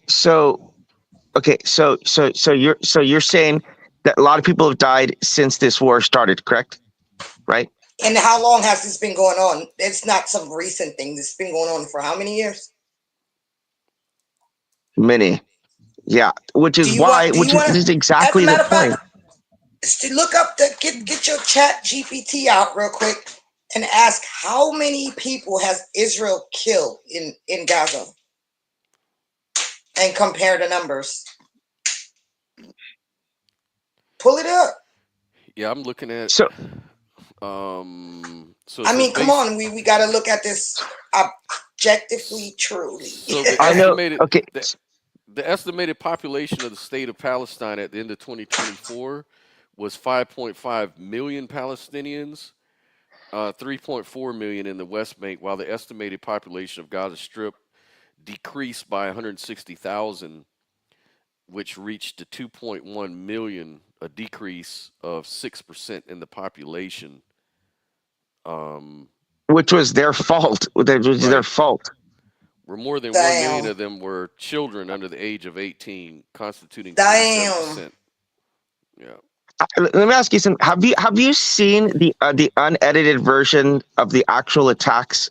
So you're saying that a lot of people have died since this war started, correct? Right? And how long has this been going on? It's not some recent thing. This has been going on for how many years? Many. Yeah, which is exactly the point. Look up get your chat GPT out real quick and ask how many people has Israel killed in Gaza and compare the numbers. Pull it up. Yeah, I'm looking at I mean, come on, we got to look at this objectively, truly. So the estimated population of the state of Palestine at the end of 2024 was 5.5 million Palestinians, 3.4 million in the West Bank, while the estimated population of Gaza Strip decreased by 160,000, which reached to 2.1 million, a decrease of 6% in the population. Which was their fault. Their fault. Where more than 1 million of them were children under the age of 18, constituting 37%. Yeah. Let me ask you something. Have you seen the unedited version of the actual attacks,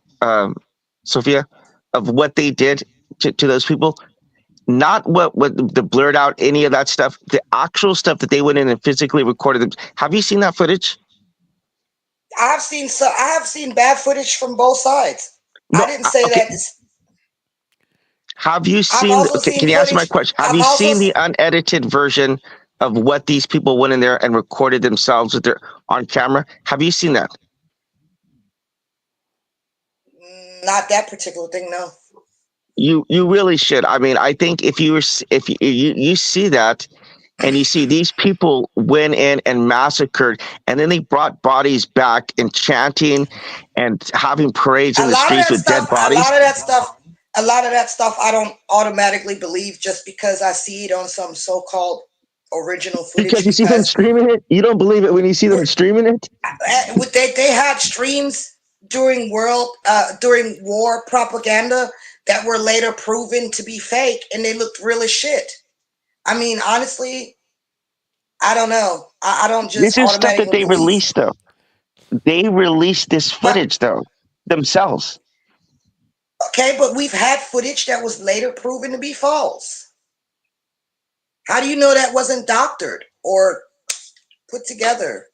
Sophia, of what they did to those people? Not what the blurred out any of that stuff. The actual stuff that they went in and physically recorded them. Have you seen that footage? I have seen bad footage from both sides. No, I didn't say that. Have you seen? Can you answer my question? Have you seen the unedited version of what these people went in there and recorded themselves with on camera? Have you seen that? Not that particular thing, no. You really should. I mean, I think if you see that, and you see these people went in and massacred, and then they brought bodies back and chanting and having parades in the streets with dead bodies. A lot of that stuff I don't automatically believe just because I see it on some so-called original footage. Because you see them streaming it? You don't believe it when you see them streaming it? They had streams during war propaganda that were later proven to be fake, and they looked real as shit. I mean, honestly, I don't know. I don't just This is stuff that automatically they believe. released, though. They released this footage, though, themselves. Okay, but we've had footage that was later proven to be false. How do you know that wasn't doctored or put together?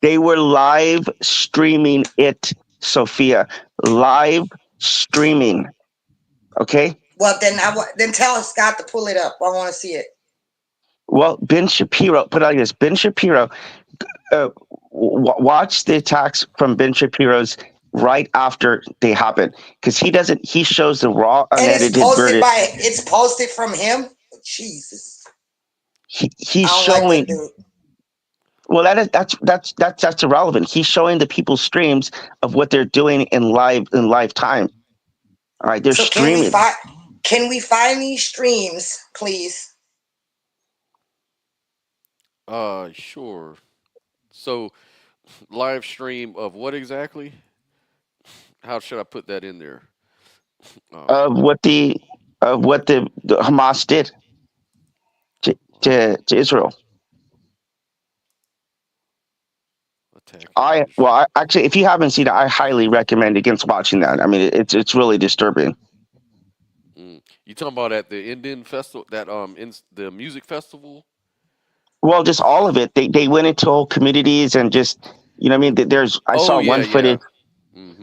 They were live streaming it, Sophia. Live streaming. Okay? Well, then tell Scott to pull it up. I want to see it. Well, Ben Shapiro, put it like this. Ben Shapiro, watch the attacks from Ben Shapiro's right after they happen. Because he shows the raw, And unedited version. it's posted from him? Jesus. He's I don't like showing... that dude. Well, that's irrelevant. He's showing the people streams of what they're doing in live time. All right, they're streaming. Can we find these streams, please? Sure. So, live stream of what exactly? How should I put that in there? Of what the Hamas did to Israel. Actually, if you haven't seen it, I highly recommend against watching that. I mean, it's really disturbing. You talking about at the Indian festival, that in the music festival? Well, just all of it. They went into whole communities and just, you know what I mean? I saw one footage.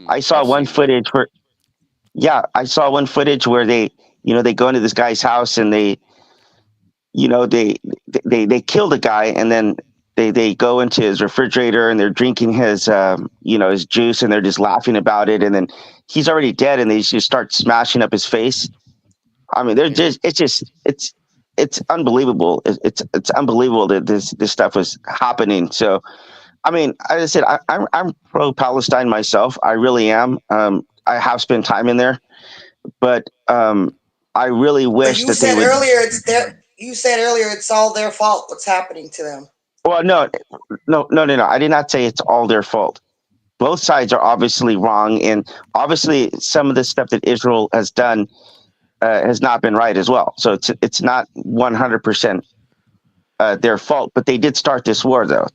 I saw one footage where, I saw one footage where they go into this guy's house and they kill the guy, and then they go into his refrigerator and they're drinking his his juice, and they're just laughing about it, and then he's already dead, and they just start smashing up his face. I mean, it's unbelievable. It's unbelievable that this stuff was happening. So, I mean, as I said, I'm pro-Palestine myself. I really am. I have spent time in there, but I really wish that they would. You said earlier it's all their fault. What's happening to them? Well, no. I did not say it's all their fault. Both sides are obviously wrong, and obviously some of the stuff that Israel has done has not been right as well. So it's not 100% their fault, but they did start this war, though.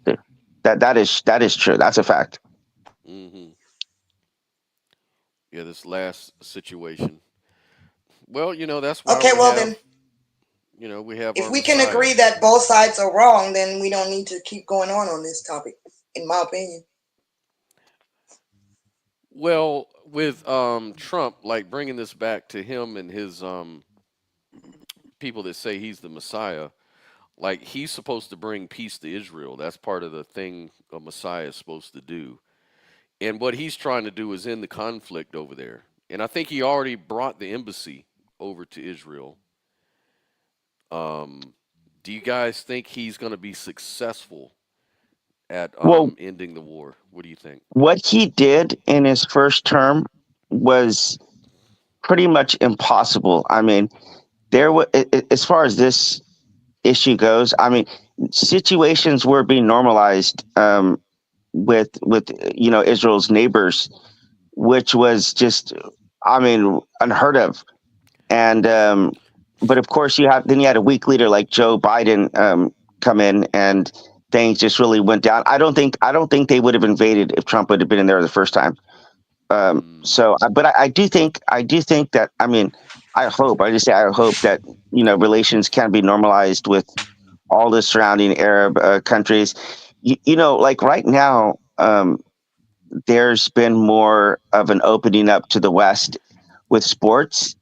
That is true. That's a fact. Mm-hmm. Yeah, this last situation. Well, that's why. Okay, well then. We have. If we can agree that both sides are wrong, then we don't need to keep going on this topic, in my opinion. Well, with Trump, like bringing this back to him and his people that say he's the Messiah, like he's supposed to bring peace to Israel. That's part of the thing a Messiah is supposed to do. And what he's trying to do is end the conflict over there. And I think he already brought the embassy over to Israel. Do you guys think he's going to be successful at ending the war? What do you think? What he did in his first term was pretty much impossible. I mean, as far as this issue goes, I mean, situations were being normalized with Israel's neighbors, which was just, I mean, unheard of. And but of course you had a weak leader like Joe Biden come in, and things just really went down. I don't think they would have invaded if Trump would have been in there the first time. But I do think that, I mean, I hope that relations can be normalized with all the surrounding Arab countries. Like right now, there's been more of an opening up to the West with sports.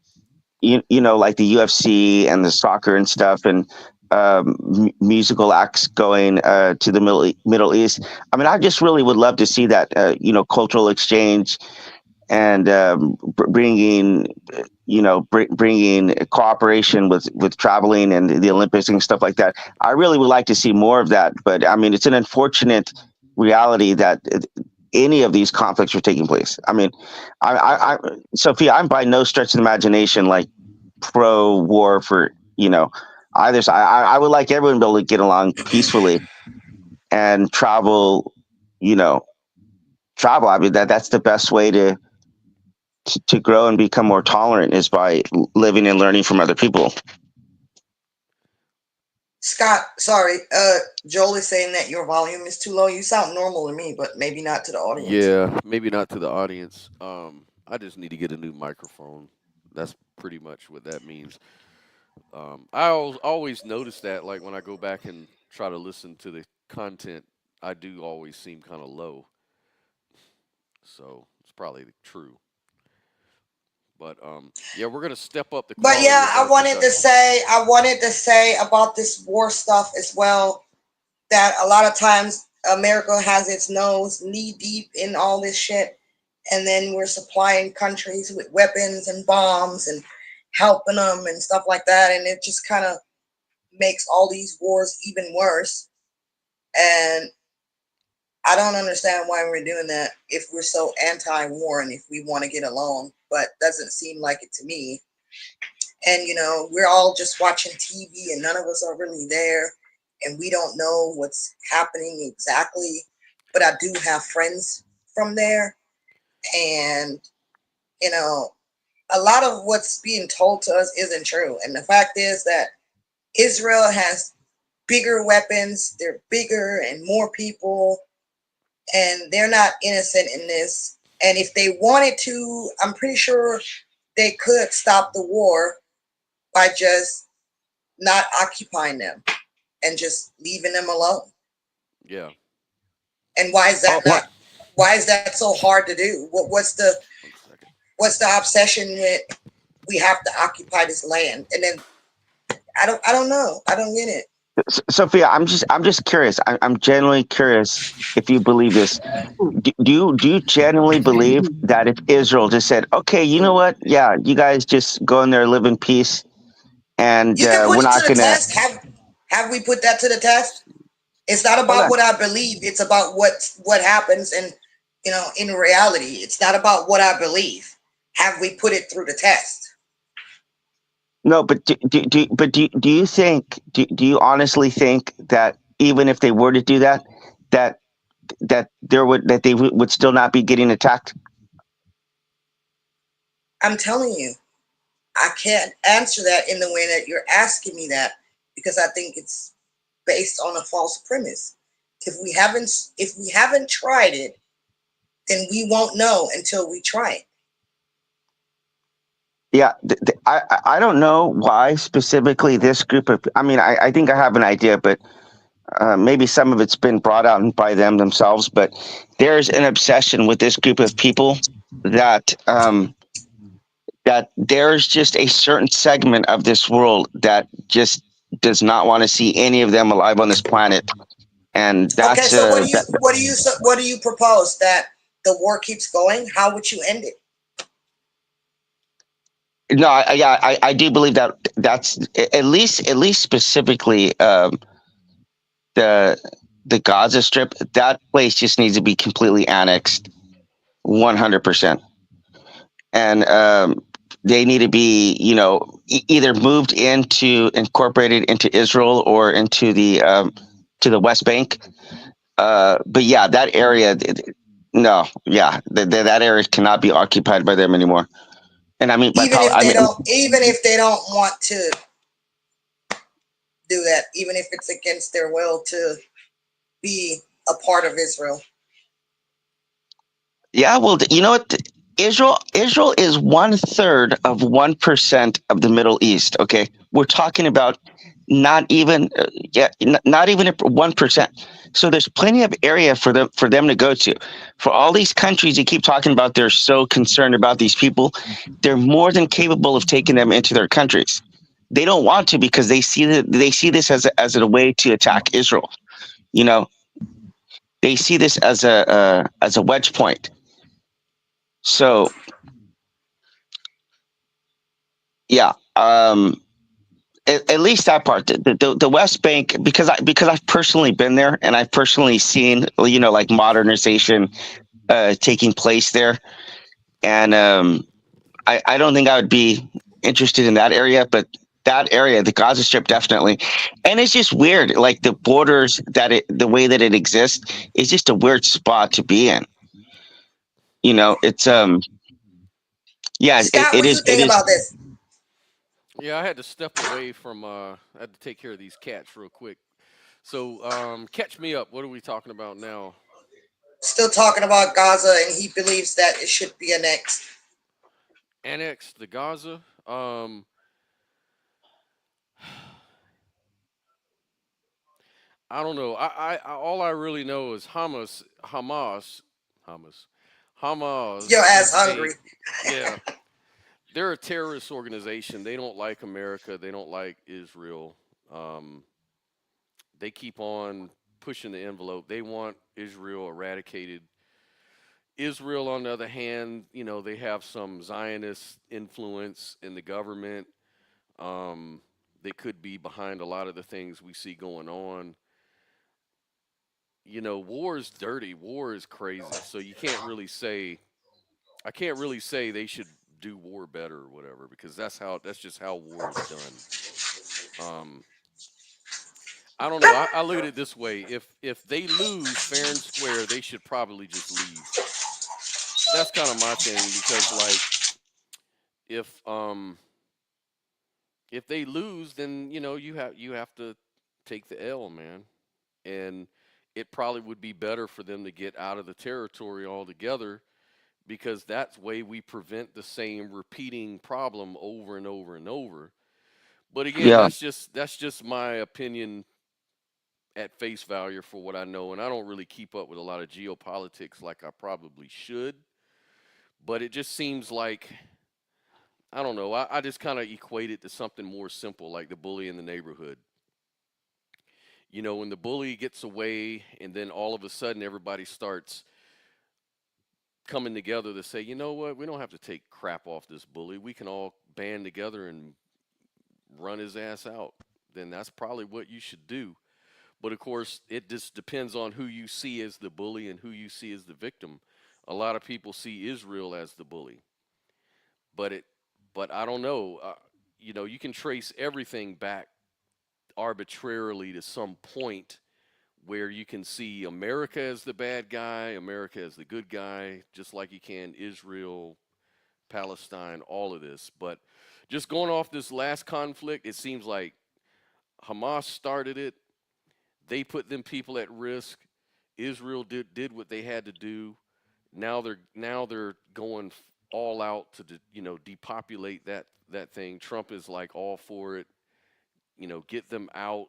Like the UFC and the soccer and stuff, and musical acts going to the Middle East. I mean, I just really would love to see that, cultural exchange and bringing cooperation with traveling and the Olympics and stuff like that. I really would like to see more of that. But I mean, it's an unfortunate reality that any of these conflicts are taking place. I mean, Sophia, I'm by no stretch of the imagination like pro-war for either side. I would like everyone to be able to get along peacefully and travel, travel. I mean, that's the best way to grow and become more tolerant is by living and learning from other people. Scott, sorry, Joel is saying that your volume is too low. You sound normal to me, but maybe not to the audience. Yeah, maybe not to the audience. I just need to get a new microphone. That's pretty much what that means. I always notice that, like when I go back and try to listen to the content, I do always seem kind of low. So it's probably true. But yeah, we're gonna step up the. But yeah, I wanted to say about this war stuff as well, that a lot of times America has its nose knee deep in all this shit, and then we're supplying countries with weapons and bombs and helping them and stuff like that, and it just kind of makes all these wars even worse. And I don't understand why we're doing that if we're so anti-war and if we want to get along, but doesn't seem like it to me. And, you know, we're all just watching TV and none of us are really there and we don't know what's happening exactly. But I do have friends from there. And, you know, a lot of what's being told to us isn't true. And the fact is that Israel has bigger weapons. They're bigger and more people. And they're not innocent in this. And if they wanted to, I'm pretty sure they could stop the war by just not occupying them and just leaving them alone. Yeah. And why is that why is that so hard to do? What's the obsession with we have to occupy this land? And then I don't know. I don't get it. Sophia, I'm just curious. I'm genuinely curious if you believe this. Do you genuinely believe that if Israel just said, "Okay, you know what? Yeah, you guys just go in there, live in peace," and we're not going to have we put that to the test? It's not about what I believe. It's about what happens, and you know, in reality, it's not about what I believe. Have we put it through the test? No, but do you think? Do you honestly think that even if they were to do that, that they would still not be getting attacked? I'm telling you, I can't answer that in the way that you're asking me that because I think it's based on a false premise. If we haven't tried it, then we won't know until we try it. Yeah, I don't know why specifically this group of. I mean, I think I have an idea, but maybe some of it's been brought out by them themselves. But there's an obsession with this group of people that that there's just a certain segment of this world that just does not want to see any of them alive on this planet, and that's okay. So what do you propose? That the war keeps going? How would you end it? No, I do believe that's at least specifically the Gaza Strip. That place just needs to be completely annexed, 100%, and they need to be, you know, either moved incorporated into Israel or into the West Bank. But yeah, that area, that area cannot be occupied by them anymore. And I mean, even if they don't want to do that, even if it's against their will to be a part of Israel. Yeah, well, you know what? Israel is 1/3 of 1% of the Middle East. Okay, we're talking about not even 1%. So there's plenty of area for them to go to. For all these countries you keep talking about, they're so concerned about these people. They're more than capable of taking them into their countries. They don't want to because they see this as a way to attack Israel. You know, they see this as a wedge point. So yeah. At least that part, the West Bank, because I've personally been there and I've personally seen, you know, like modernization taking place there, and I don't think I would be interested in that area, but that area, the Gaza Strip, definitely. And it's just weird, like the borders the way that it exists is just a weird spot to be in. You know, it's yeah, Scott, it what do you is think about this? Yeah, I had to step away from. I had to take care of these cats real quick. So, catch me up. What are we talking about now? Still talking about Gaza, and he believes that it should be annexed. Annex the Gaza. I don't know. I all I really know is Hamas Your ass is hungry. yeah. They're a terrorist organization. They don't like America. They don't like Israel. They keep on pushing the envelope. They want Israel eradicated. Israel, on the other hand, you know, they have some Zionist influence in the government. They could be behind a lot of the things we see going on. You know, war is dirty. War is crazy. So you can't really say, I can't really say they should do war better or whatever, because that's just how war is done. I don't know. I look at it this way: if they lose fair and square, they should probably just leave. That's kind of my thing, because if they lose, then you know you have to take the L, man. And it probably would be better for them to get out of the territory altogether, because that's way we prevent the same repeating problem over and over and over. But again, yeah. that's just my opinion at face value for what I know, and I don't really keep up with a lot of geopolitics like I probably should. But it just seems like, I don't know, I just kind of equate it to something more simple, like the bully in the neighborhood. You know, when the bully gets away, and then all of a sudden everybody starts coming together to say, you know what, we don't have to take crap off this bully. We can all band together and run his ass out. Then that's probably what you should do. But of course, it just depends on who you see as the bully and who you see as the victim. A lot of people see Israel as the bully, but I don't know. You know, you can trace everything back arbitrarily to some point where you can see America as the bad guy, America as the good guy, just like you can Israel, Palestine, all of this. But just going off this last conflict, it seems like Hamas started it. They put them people at risk. Israel did what they had to do. Now they're going all out to depopulate that thing. Trump is like all for it. You know, get them out.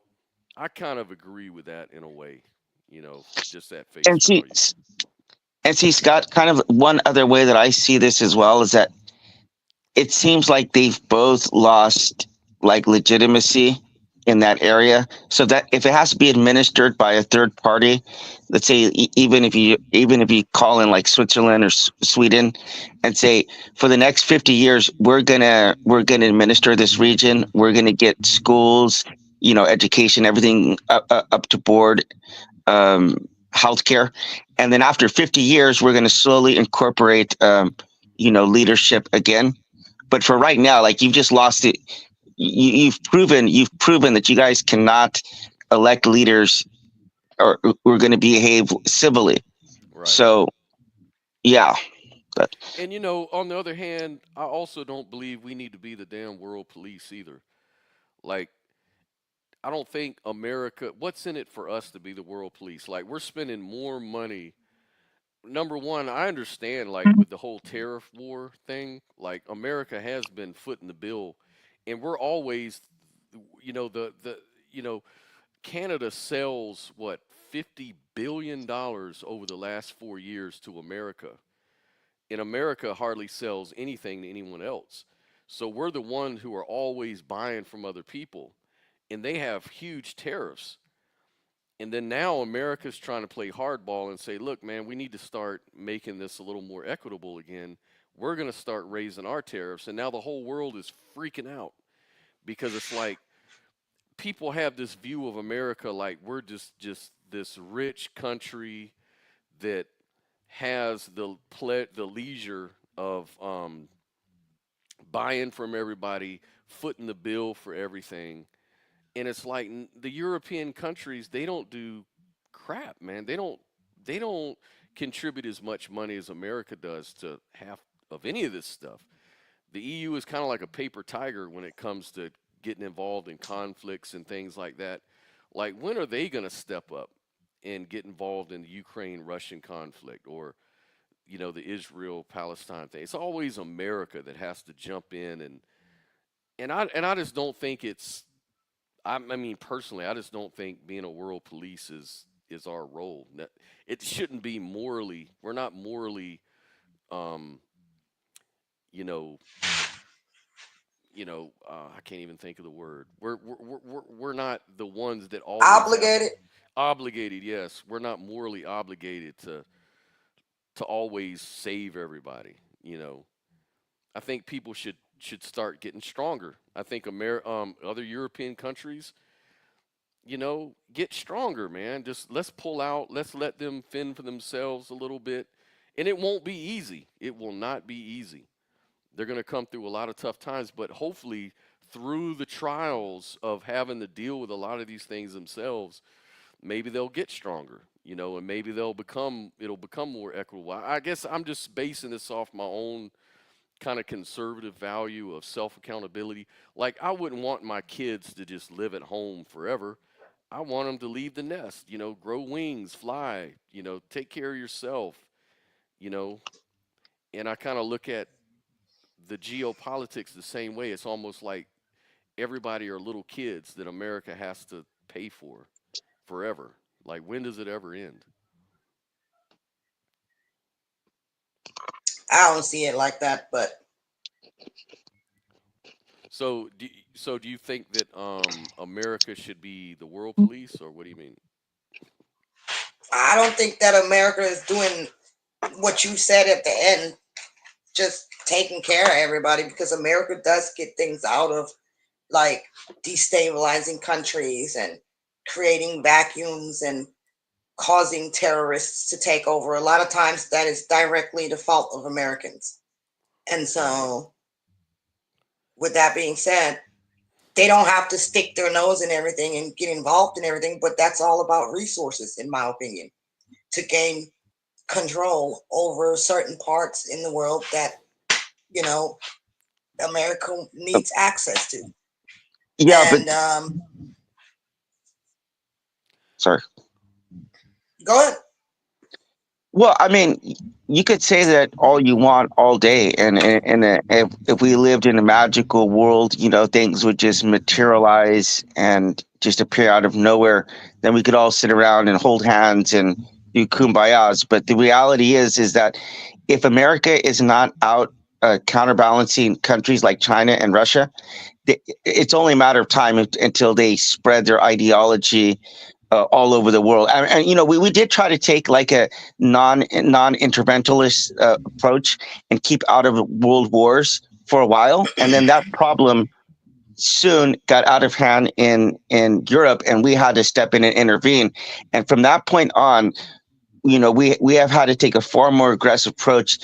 I kind of agree with that in a way. You know, just at face And value. see, Scott, kind of one other way that I see this as well is that it seems like they've both lost like legitimacy in that area. So that if it has to be administered by a third party, let's say even if you call in like Switzerland or Sweden and say for the next 50 years we're gonna administer this region, we're gonna get schools, you know, education, everything up to board, healthcare, and then after 50 years we're gonna slowly incorporate leadership again. But for right now, like you've just lost it. You've proven that you guys cannot elect leaders or who are going to behave civilly. Right. So, yeah. And you know, on the other hand, I also don't believe we need to be the damn world police either. Like, I don't think America, what's in it for us to be the world police? Like, we're spending more money. Number one, I understand, like, with the whole tariff war thing, like, America has been footing the bill, and we're always, you know, Canada sells, what, $50 billion over the last 4 years to America. And America hardly sells anything to anyone else. So we're the ones who are always buying from other people, and they have huge tariffs. And then now America's trying to play hardball and say, look, man, we need to start making this a little more equitable again. We're going to start raising our tariffs. And now the whole world is freaking out, because it's like people have this view of America like we're just this rich country that has the leisure of buying from everybody, footing the bill for everything. And it's like the European countries, they don't do crap, man. They don't contribute as much money as America does to half of any of this stuff. The EU is kind of like a paper tiger when it comes to getting involved in conflicts and things like that. Like, when are they going to step up and get involved in the Ukraine-Russian conflict, or, the Israel-Palestine thing? It's always America that has to jump in, and I just don't think it's. I mean, personally, I just don't think being a world police is our role. It shouldn't be morally. We're not morally. I can't even think of the word. We're not the ones that always obligated. Yes, we're not morally obligated to always save everybody. I think people should start getting stronger. I think other European countries, get stronger, man. Just let's pull out. Let's let them fend for themselves a little bit, and it won't be easy. It will not be easy. They're going to come through a lot of tough times, but hopefully through the trials of having to deal with a lot of these things themselves, maybe they'll get stronger, and maybe it'll become more equitable. I guess I'm just basing this off my own kind of conservative value of self-accountability. Like, I wouldn't want my kids to just live at home forever. I want them to leave the nest, grow wings, fly, take care of yourself, and I kind of look at the geopolitics the same way. It's almost like everybody are little kids that America has to pay for forever. Like, when does it ever end? I don't see it like that, but. So do you think that America should be the world police, or what do you mean? I don't think that America is doing what you said at the end, just taking care of everybody, because America does get things out of, like, destabilizing countries and creating vacuums and causing terrorists to take over. A lot of times that is directly the fault of Americans. And so, with that being said, they don't have to stick their nose in everything and get involved in everything, but that's all about resources, in my opinion, to gain control over certain parts in the world that, America needs access to. Yeah, and, sorry. Go ahead. Well, I mean, you could say that all you want all day, and if we lived in a magical world, things would just materialize and just appear out of nowhere. Then we could all sit around and hold hands and do kumbayas. But the reality is that if America is not out counterbalancing countries like China and Russia, it's only a matter of time until they spread their ideology all over the world. And we did try to take like a non-interventionist approach and keep out of world wars for a while, and then that problem soon got out of hand in Europe, and we had to step in and intervene. And from that point on, we have had to take a far more aggressive approach,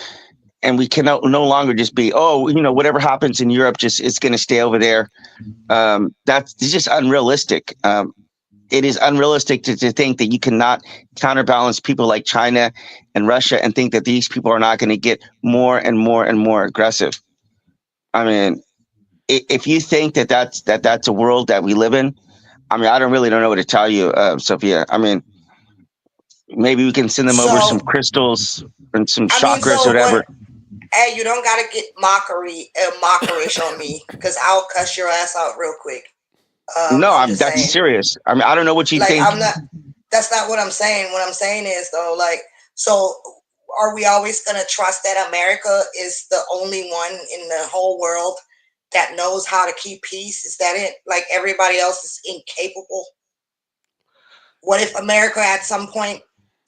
and we can no longer just be, whatever happens in Europe, it's going to stay over there. That's just unrealistic. It is unrealistic to think that you cannot counterbalance people like China and Russia and think that these people are not going to get more and more and more aggressive. I mean, if you think that's a world that we live in, I mean, I don't know what to tell you, Sophia. I mean, maybe we can send them over some crystals and some chakras or whatever. Hey, you don't got to get mockerish on me, because I'll cuss your ass out real quick. No, that's serious. I mean, I don't know what you think. That's not what I'm saying. What I'm saying is, though, so are we always going to trust that America is the only one in the whole world that knows how to keep peace? Is that it? Like, everybody else is incapable? What if America at some point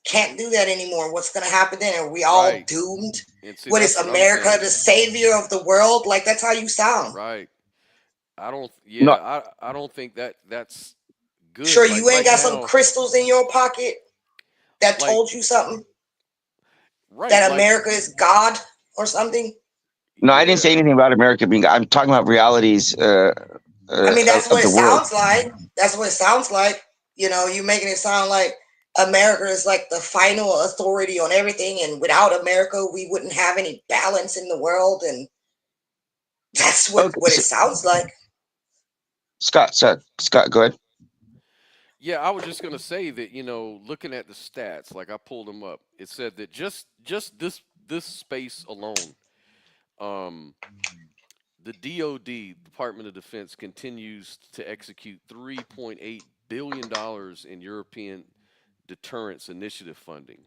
can't do that anymore? What's going to happen then? Are we all doomed? What is America, the savior of the world? Like, that's how you sound. Right. I don't think that's good. Sure, you ain't got some crystals in your pocket that told you something? Right. That America is God or something? No, I didn't say anything about America being God. I'm talking about realities. I mean, that's what it sounds like. That's what it sounds like. You're making it sound like America is like the final authority on everything, and without America, we wouldn't have any balance in the world, and that's what it sounds like. Scott, go ahead. Yeah, I was just gonna say that, looking at the stats, like I pulled them up, it said that just this space alone, the DoD, Department of Defense, continues to execute $3.8 billion in European deterrence initiative funding,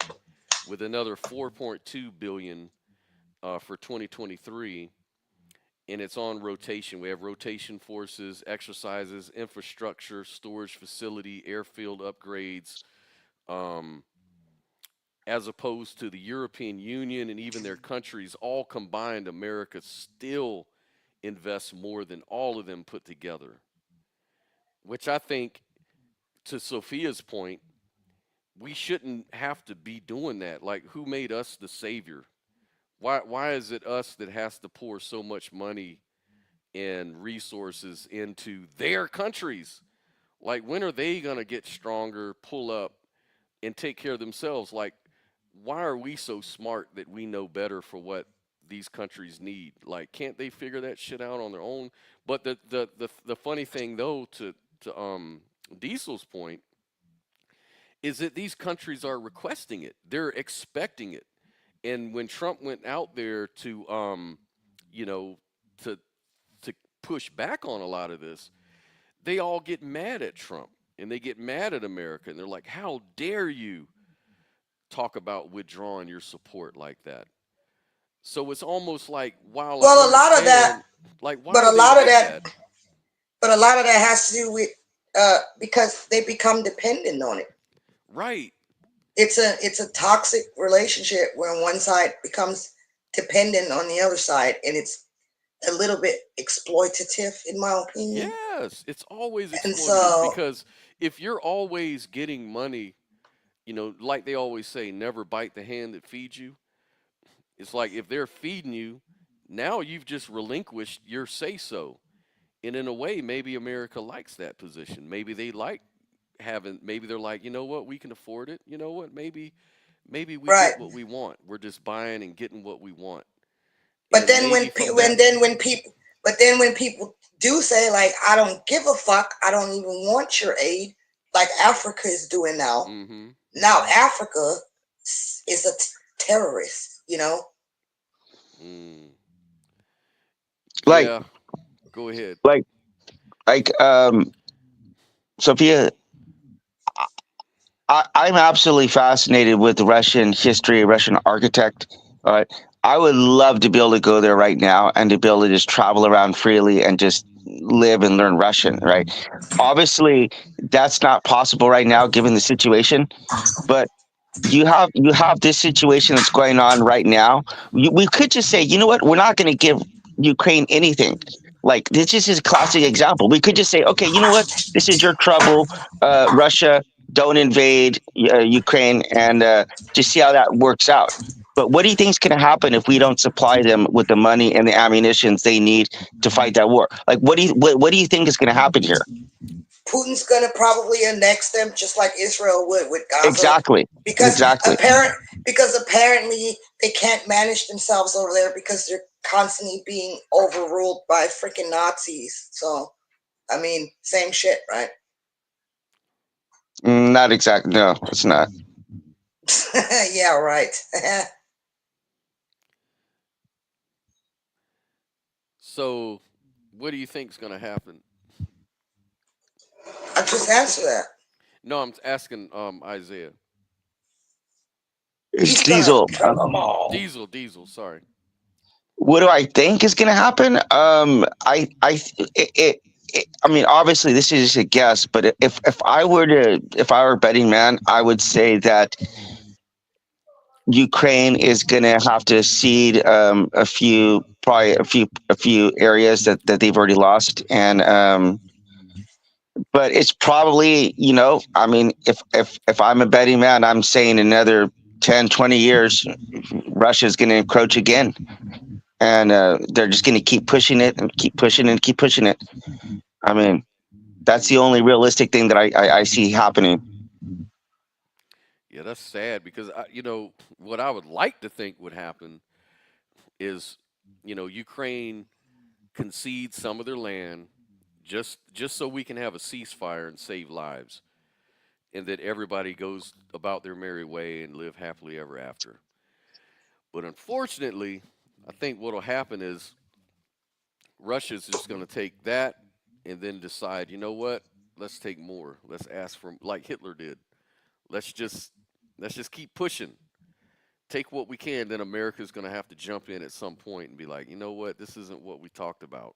with another $4.2 billion for 2023. And it's on rotation. We have rotation forces, exercises, infrastructure, storage facility, airfield upgrades, as opposed to the European Union and even their countries all combined. America still invests more than all of them put together, which I think, to Sophia's point, we shouldn't have to be doing that. Like, who made us the savior? Why is it us that has to pour so much money and resources into their countries? Like, when are they going to get stronger, pull up, and take care of themselves? Like, why are we so smart that we know better for what these countries need? Like, can't they figure that shit out on their own? But the funny thing, though, to Diesel's point, is that these countries are requesting it. They're expecting it. And when Trump went out there to push back on a lot of this, they all get mad at Trump and they get mad at America. And they're like, how dare you talk about withdrawing your support like that? So it's almost like, wow. Well, a lot of that, but a lot of that has to do with because they become dependent on it. Right. It's a toxic relationship where one side becomes dependent on the other side, and it's a little bit exploitative, in my opinion. Yes, it's always exploitative, because if you're always getting money, like they always say, never bite the hand that feeds you. It's like, if they're feeding you, now you've just relinquished your say-so. And in a way, maybe America likes that position. Maybe they like maybe they're like, you know what, we can afford it. You know what, maybe we get what we want. We're just buying and getting what we want. But then when people do say, like, I don't give a fuck, I don't even want your aid, like Africa is doing now. Mm-hmm. Now Africa is a terrorist, Like, yeah. Go ahead. Like, Sophia, I'm absolutely fascinated with Russian history, Russian architect. I would love to be able to go there right now and to be able to just travel around freely and just live and learn Russian, right? Obviously, that's not possible right now given the situation, but you have this situation that's going on right now. We could just say, you know what, we're not going to give Ukraine anything. Like, this is a classic example. We could just say, okay, you know what, this is your trouble, Russia. Don't invade Ukraine, and just see how that works out. But what do you think is going to happen if we don't supply them with the money and the ammunitions they need to fight that war? Like, what do you think is going to happen here? Putin's going to probably annex them just like Israel would with Gaza. Exactly. Because apparently they can't manage themselves over there because they're constantly being overruled by freaking Nazis. So, I mean, same shit, right? Not exactly. No, it's not. Yeah, right. So, what do you think is going to happen? I just answered that. No, I'm asking Isaiah. It's Diesel. Diesel. Sorry. What do I think is going to happen? I mean, obviously, this is just a guess, but if I were a betting man, I would say that Ukraine is going to have to cede a few areas that they've already lost, and but it's probably, I mean, if I'm a betting man, I'm saying another 10, 20 years, Russia's going to encroach again. And they're just going to keep pushing it and keep pushing it and keep pushing it. I mean, that's the only realistic thing that I see happening. Yeah, that's sad because what I would like to think would happen is, Ukraine concede some of their land just so we can have a ceasefire and save lives, and that everybody goes about their merry way and live happily ever after. But unfortunately, I think what'll happen is Russia's just going to take that and then decide, you know what? Let's take more. Let's ask for like Hitler did. Let's just keep pushing. Take what we can. Then America's going to have to jump in at some point and be like, you know what? This isn't what we talked about.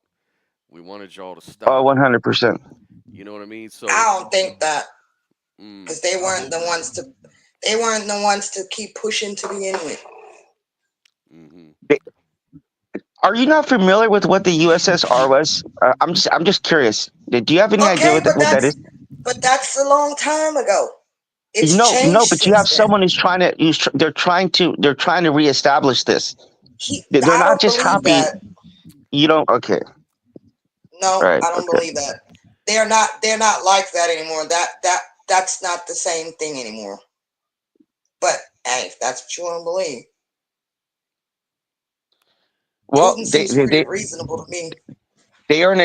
We wanted y'all to Oh, stop. 100%. You know what I mean? So I don't think that because they I weren't the hope ones to. They weren't the ones to keep pushing to begin with. They- Are you not familiar with what the USSR was? I'm just curious. Do you have any idea Okay, what that is? but that's a long time ago. It's No, changed but you have since then. someone who's trying to. They're trying to reestablish this. They're I not don't just believe happy. that. You don't. Okay. No, Right. I don't Okay. believe that. They're not like that anymore. That's not the same thing anymore. But hey, if that's what you want to believe. Well, Putin seems pretty reasonable to me. they are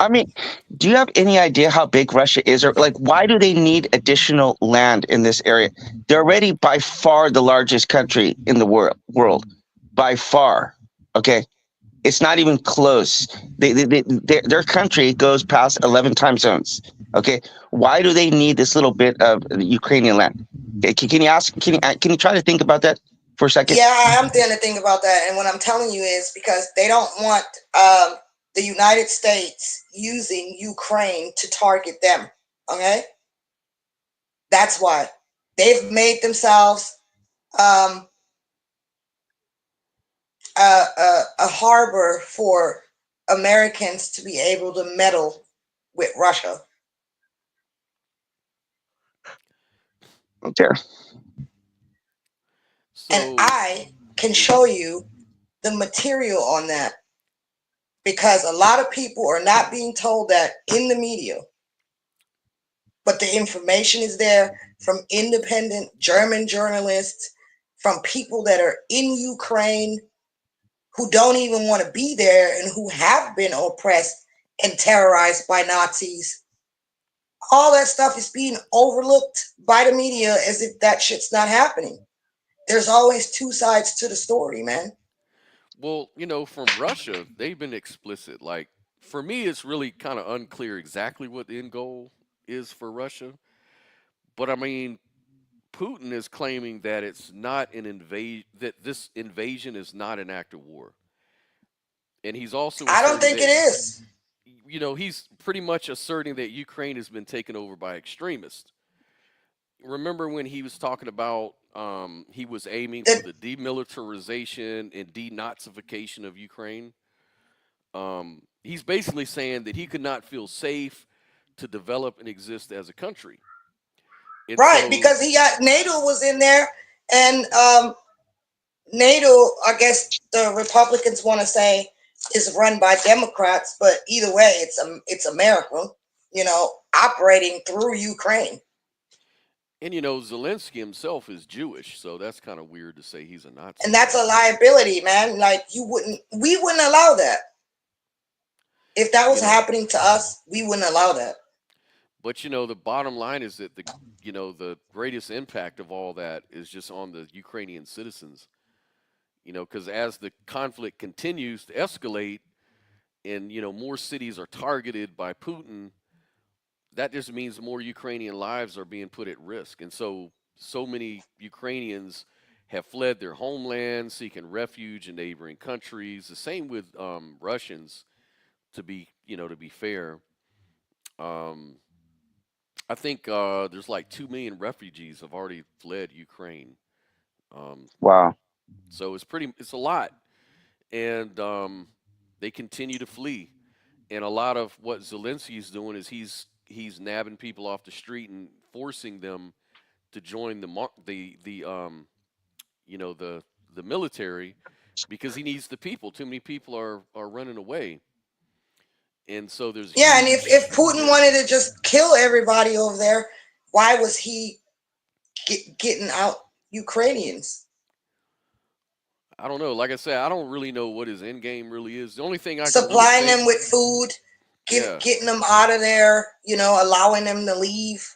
I mean, do you have any idea how big Russia is, or like why do they need additional land in this area? They're already by far the largest country in the world, by far. Okay, it's not even close. Their country goes past 11 time zones. Okay, why do they need this little bit of Ukrainian land? Okay, can you ask? Can you try to think about that for a second? Yeah, I am going to think about that. And what I'm telling you is because they don't want the United States using Ukraine to target them. Okay? That's why. They've made themselves a harbor for Americans to be able to meddle with Russia. Okay. And I can show you the material on that because a lot of people are not being told that in the media. But the information is there from independent German journalists, from people that are in Ukraine who don't even want to be there and who have been oppressed and terrorized by Nazis. All that stuff is being overlooked by the media as if that shit's not happening. There's always two sides to the story, man. Well, from Russia, they've been explicit. Like, for me, it's really kind of unclear exactly what the end goal is for Russia. But I mean, Putin is claiming that it's not an that this invasion is not an act of war. And he's also I don't think it is. He's pretty much asserting that Ukraine has been taken over by extremists. Remember when he was talking about he was aiming for the demilitarization and denazification of Ukraine? He's basically saying that he could not feel safe to develop and exist as a country. And right, so, because NATO was in there, and NATO, I guess the Republicans want to say, is run by Democrats, but either way, it's America, operating through Ukraine. And Zelensky himself is Jewish, so that's kind of weird to say he's a Nazi. And that's a liability, man. Like we wouldn't allow that. If that was happening to us, we wouldn't allow that. But the bottom line is that the greatest impact of all that is just on the Ukrainian citizens. Because as the conflict continues to escalate, and more cities are targeted by Putin, that just means more Ukrainian lives are being put at risk. And so many Ukrainians have fled their homeland, seeking refuge in neighboring countries. The same with Russians, to be fair. I think there's like 2 million refugees have already fled Ukraine. Wow. So it's a lot. And they continue to flee. And a lot of what Zelensky's doing is he's nabbing people off the street and forcing them to join the military because he needs the people. Too many people are running away. And so there's and if Putin wanted to just kill everybody over there, why was he getting out Ukrainians. I don't know. Like I said, I don't really know what his end game really is. The only thing I can Supplying really them with food, getting them out of there, allowing them to leave.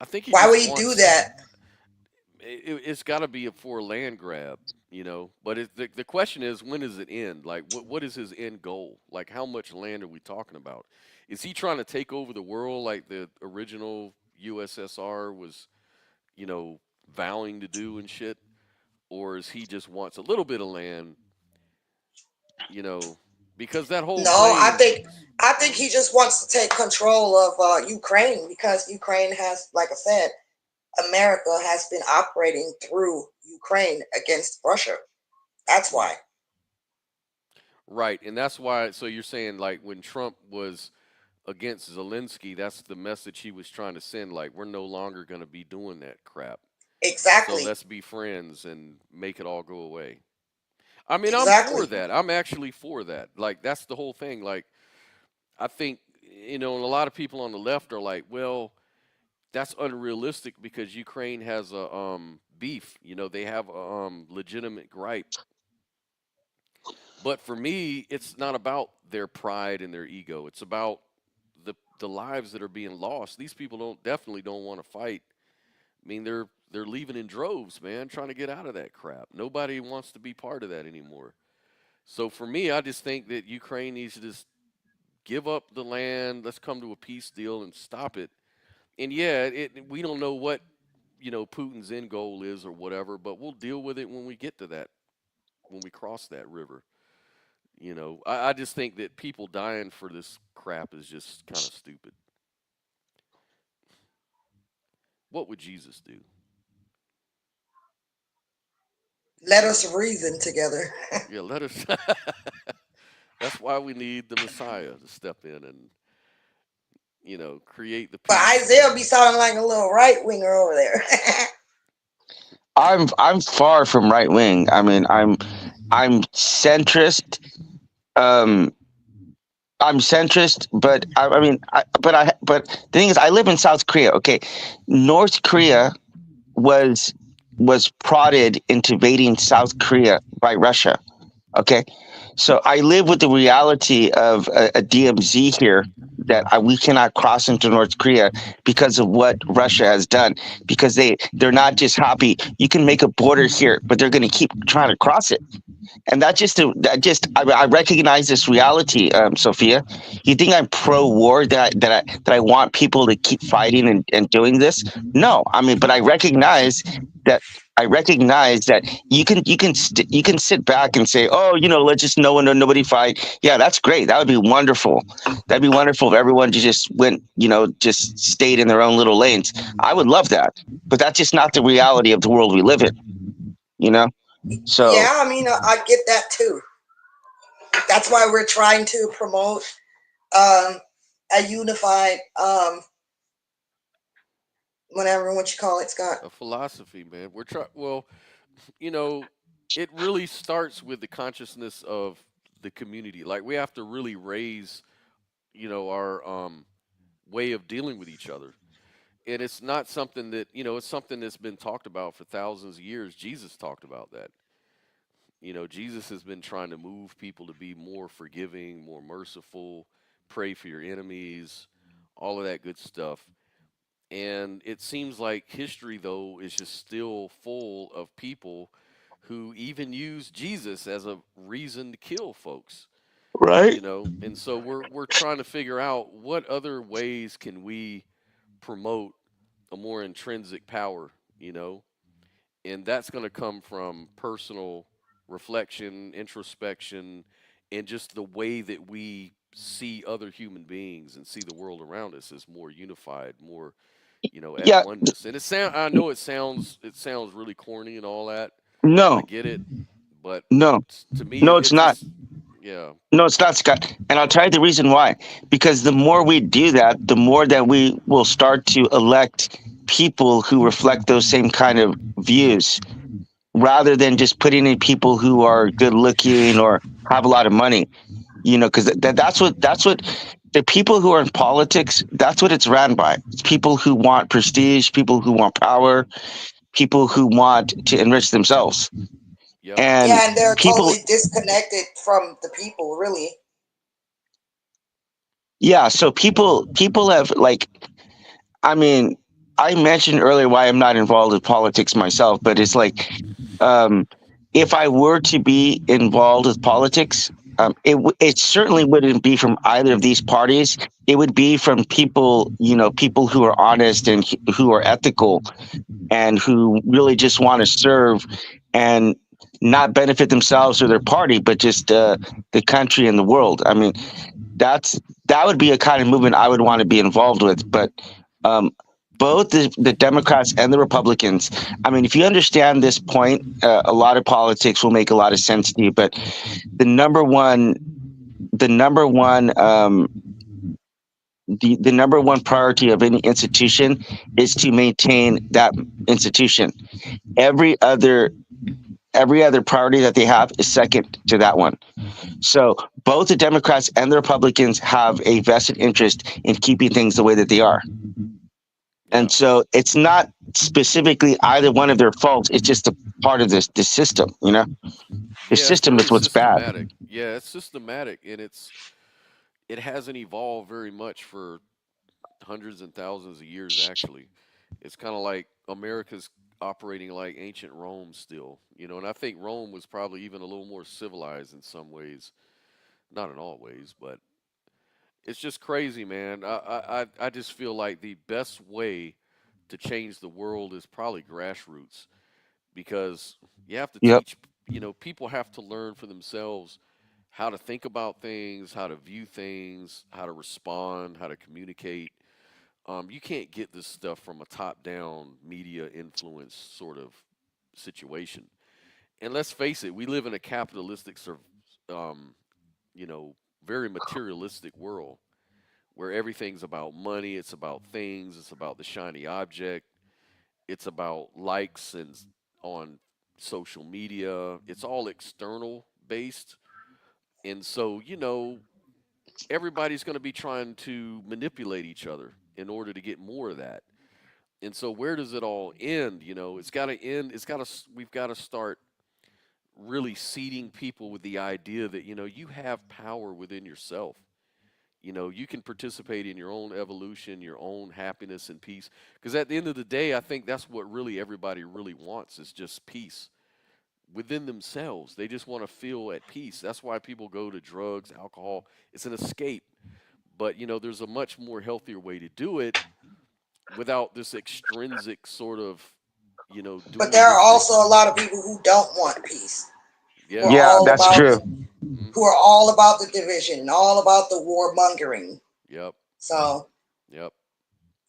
I think why would he do that? It's got to be for a land grab, But the question is, when does it end? Like, what is his end goal? Like, how much land are we talking about? Is he trying to take over the world like the original USSR was, vowing to do and shit? Or is he just wants a little bit of land, because that whole I think he just wants to take control of Ukraine, because Ukraine has, like I said, America has been operating through Ukraine against Russia. That's why. Right, and that's why. So you're saying, like, when Trump was against Zelensky, that's the message he was trying to send. Like, we're no longer going to be doing that crap. Exactly. So let's be friends and make it all go away. I mean, I'm for that. I'm actually for that. Like, that's the whole thing. Like, I think, and a lot of people on the left are like, well, that's unrealistic because Ukraine has a beef. They have a legitimate gripe. But for me, it's not about their pride and their ego. It's about the lives that are being lost. These people definitely don't want to fight. I mean, they're leaving in droves, man, trying to get out of that crap. Nobody wants to be part of that anymore. So for me, I just think that Ukraine needs to just give up the land. Let's come to a peace deal and stop it. And yeah, we don't know what, Putin's end goal is or whatever, but we'll deal with it when we get to that, when we cross that river. I just think that people dying for this crap is just kind of stupid. What would Jesus do? Let us reason together. Yeah, let us. That's why we need the Messiah to step in and, create the peace. But Isaiah be sounding like a little right winger over there. I'm far from right wing. I mean, I'm centrist. I'm centrist, but but the thing is, I live in South Korea. Okay, North Korea was prodded into invading South Korea by Russia. Okay, so I live with the reality of a DMZ here that we cannot cross into North Korea because of what Russia has done. Because they're not just happy. You can make a border here, but they're going to keep trying to cross it. And I recognize this reality, Sophia. You think I'm pro-war, that I want people to keep fighting and doing this? No, I mean, but I recognize that you can sit back and say, oh, let's just nobody fight. Yeah, that's great. That would be wonderful. That'd be wonderful if everyone just went, just stayed in their own little lanes. I would love that, but that's just not the reality of the world we live in. So yeah, I mean, I get that too. That's why we're trying to promote a unified, what you call it, Scott? A philosophy, man. We're trying. Well, it really starts with the consciousness of the community. Like, we have to really raise, our way of dealing with each other. And it's not something that, it's something that's been talked about for thousands of years. Jesus talked about that. Jesus has been trying to move people to be more forgiving, more merciful, pray for your enemies, all of that good stuff. And it seems like history, though, is just still full of people who even use Jesus as a reason to kill folks. Right. And so we're trying to figure out what other ways can we promote a more intrinsic power, and that's going to come from personal reflection, introspection, and just the way that we see other human beings and see the world around us as more unified, more, at oneness. And I know it sounds really corny and all that. No, I get it, but no, to me, no, it's not. Yeah. No, it's not, Scott. And I'll tell you the reason why. Because the more we do that, the more that we will start to elect people who reflect those same kind of views, rather than just putting in people who are good looking or have a lot of money. Because that's what the people who are in politics, that's what it's ran by. It's people who want prestige, people who want power, people who want to enrich themselves. Yep. And Yeah, and they're people, totally disconnected from the people, really. yeah, so people have like, I mean, I mentioned earlier why I'm not involved in politics myself, but it's like, if I were to be involved with politics, it certainly wouldn't be from either of these parties. It would be from people, you know, people who are honest and who are ethical and who really just want to serve and not benefit themselves or their party, but just the country and the world. I mean, that would be a kind of movement I would want to be involved with. But both the Democrats and the Republicans, I mean, if you understand this point, a lot of politics will make a lot of sense to you. But the number one priority of any institution is to maintain that institution. Every other priority that they have is second to that one. So both the Democrats and the Republicans have a vested interest in keeping things the way that they are. And so it's not specifically either one of their faults. It's just a part of the system, you know? The system is what's bad. Yeah, it's systematic, and it hasn't evolved very much for hundreds and thousands of years, actually. It's kind of like America's operating like ancient Rome still, you know, and I think Rome was probably even a little more civilized in some ways. Not in all ways, but it's just crazy, man. I just feel like the best way to change the world is probably grassroots, because you have to teach, you know, people have to learn for themselves how to think about things, how to view things, how to respond, how to communicate. You can't get this stuff from a top-down media influence sort of situation. And let's face it, we live in a capitalistic, you know, very materialistic world where everything's about money, it's about things, it's about the shiny object, it's about likes and on social media. It's all external based. And so, you know, everybody's going to be trying to manipulate each other in order to get more of that. And so where does it all end? You know, it's got to end. We've got to start really seeding people with the idea that, you know, you have power within yourself. You know, you can participate in your own evolution, your own happiness and peace. Because at the end of the day, I think that's what really everybody really wants, is just peace within themselves. They just want to feel at peace. That's why people go to drugs, alcohol. It's an escape. But, you know, there's a much more healthier way to do it without this extrinsic sort of, you know. But there are also a lot of people who don't want peace. Yeah, that's true. Who are all about the division, all about the warmongering. Yep. So. Yep.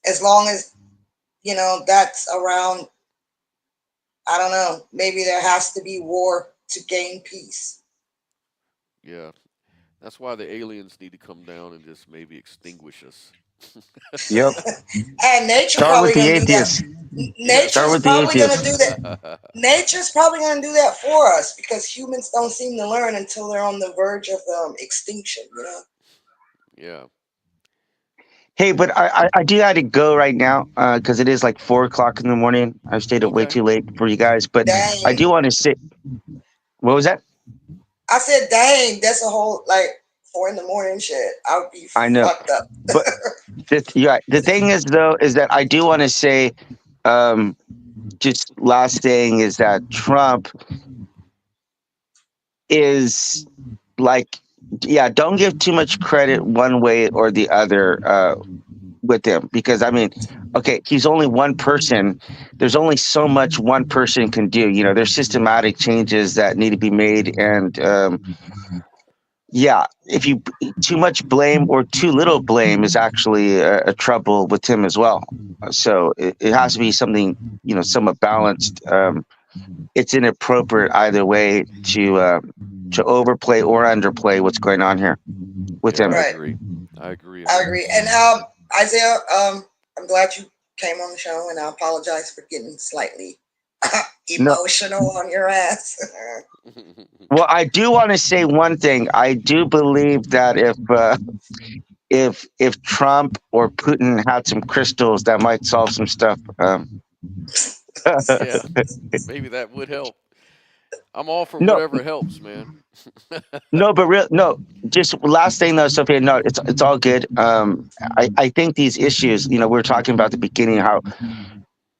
As long as, you know, that's around, I don't know, maybe there has to be war to gain peace. Yeah. That's why the aliens need to come down and just maybe extinguish us. Yep. And nature probably going to do that. Nature's probably going to do that. Nature's probably going to do that for us, because humans don't seem to learn until they're on the verge of extinction, you know? Yeah. Hey, but I do have to go right now because it is like 4:00 in the morning. I've stayed up way too late for you guys, but Dang. I do want to say, what was that? I said, dang, that's a whole, like, 4 in the morning shit. I would be fucked up. But the thing is, though, is that I do want to say, just last thing is that Trump is like, yeah, don't give too much credit one way or the other with him, because I mean, okay, he's only one person. There's only so much one person can do. You know, there's systematic changes that need to be made, and yeah, if you too much blame or too little blame is actually a trouble with him as well. So it has to be something, you know, somewhat balanced. It's inappropriate either way to overplay or underplay what's going on here with him. Right. I agree. And Isaiah, I'm glad you came on the show, and I apologize for getting slightly emotional on your ass. Well, I do want to say one thing. I do believe that if Trump or Putin had some crystals, that might solve some stuff. Yeah, maybe that would help. I'm all for No. whatever helps, man. No, but just last thing though, Sophia. No, it's all good. I think these issues, we were talking about at the beginning how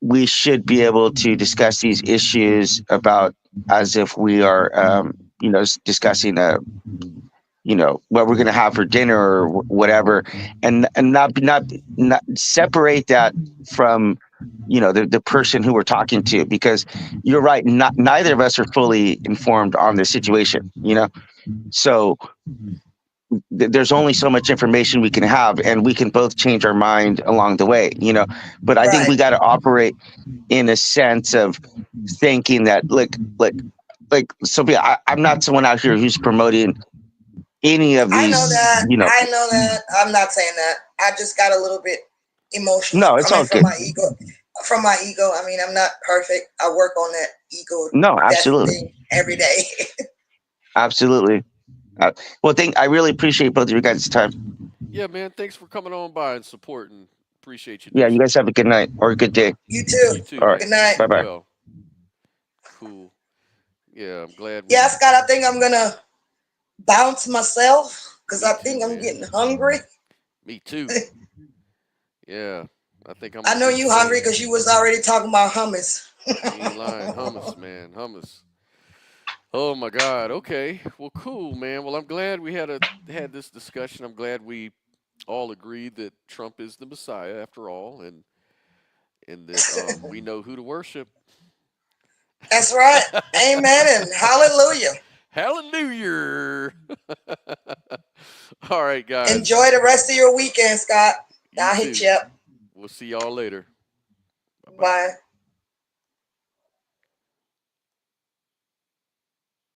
we should be able to discuss these issues about as if we are, discussing what we're going to have for dinner or whatever, and not separate that from the person who we're talking to, because you're right, neither of us are fully informed on the situation, so there's only so much information we can have, and we can both change our mind along the way, but I think we got to operate in a sense of thinking that like Sophia, I'm not someone out here who's promoting any of these. I know that. I know that. I'm not saying that. I just got a little bit emotional. No, it's all good. From my ego. I mean, I'm not perfect. I work on that ego. No, absolutely. Every day. Absolutely. Well, I really appreciate both of you guys' time. Yeah, man. Thanks for coming on by and supporting. Appreciate you. Yeah, you guys have a good night or a good day. You too. You too. All right. Good night. Bye-bye. Well, cool. Yeah, I'm glad. Yeah, Scott, I think I'm going to bounce myself because I think I'm getting hungry. Me too. Yeah, I think I'm. I know you hungry because you was already talking about hummus. You ain't lying. Hummus, man. Hummus. Oh my God. Okay. Well, cool, man. Well, I'm glad we had this discussion. I'm glad we all agreed that Trump is the Messiah after all, and that we know who to worship. That's right. Amen and hallelujah. Hallelujah. All right, guys. Enjoy the rest of your weekend, Scott. I'll hit you up. We'll see y'all later. Bye.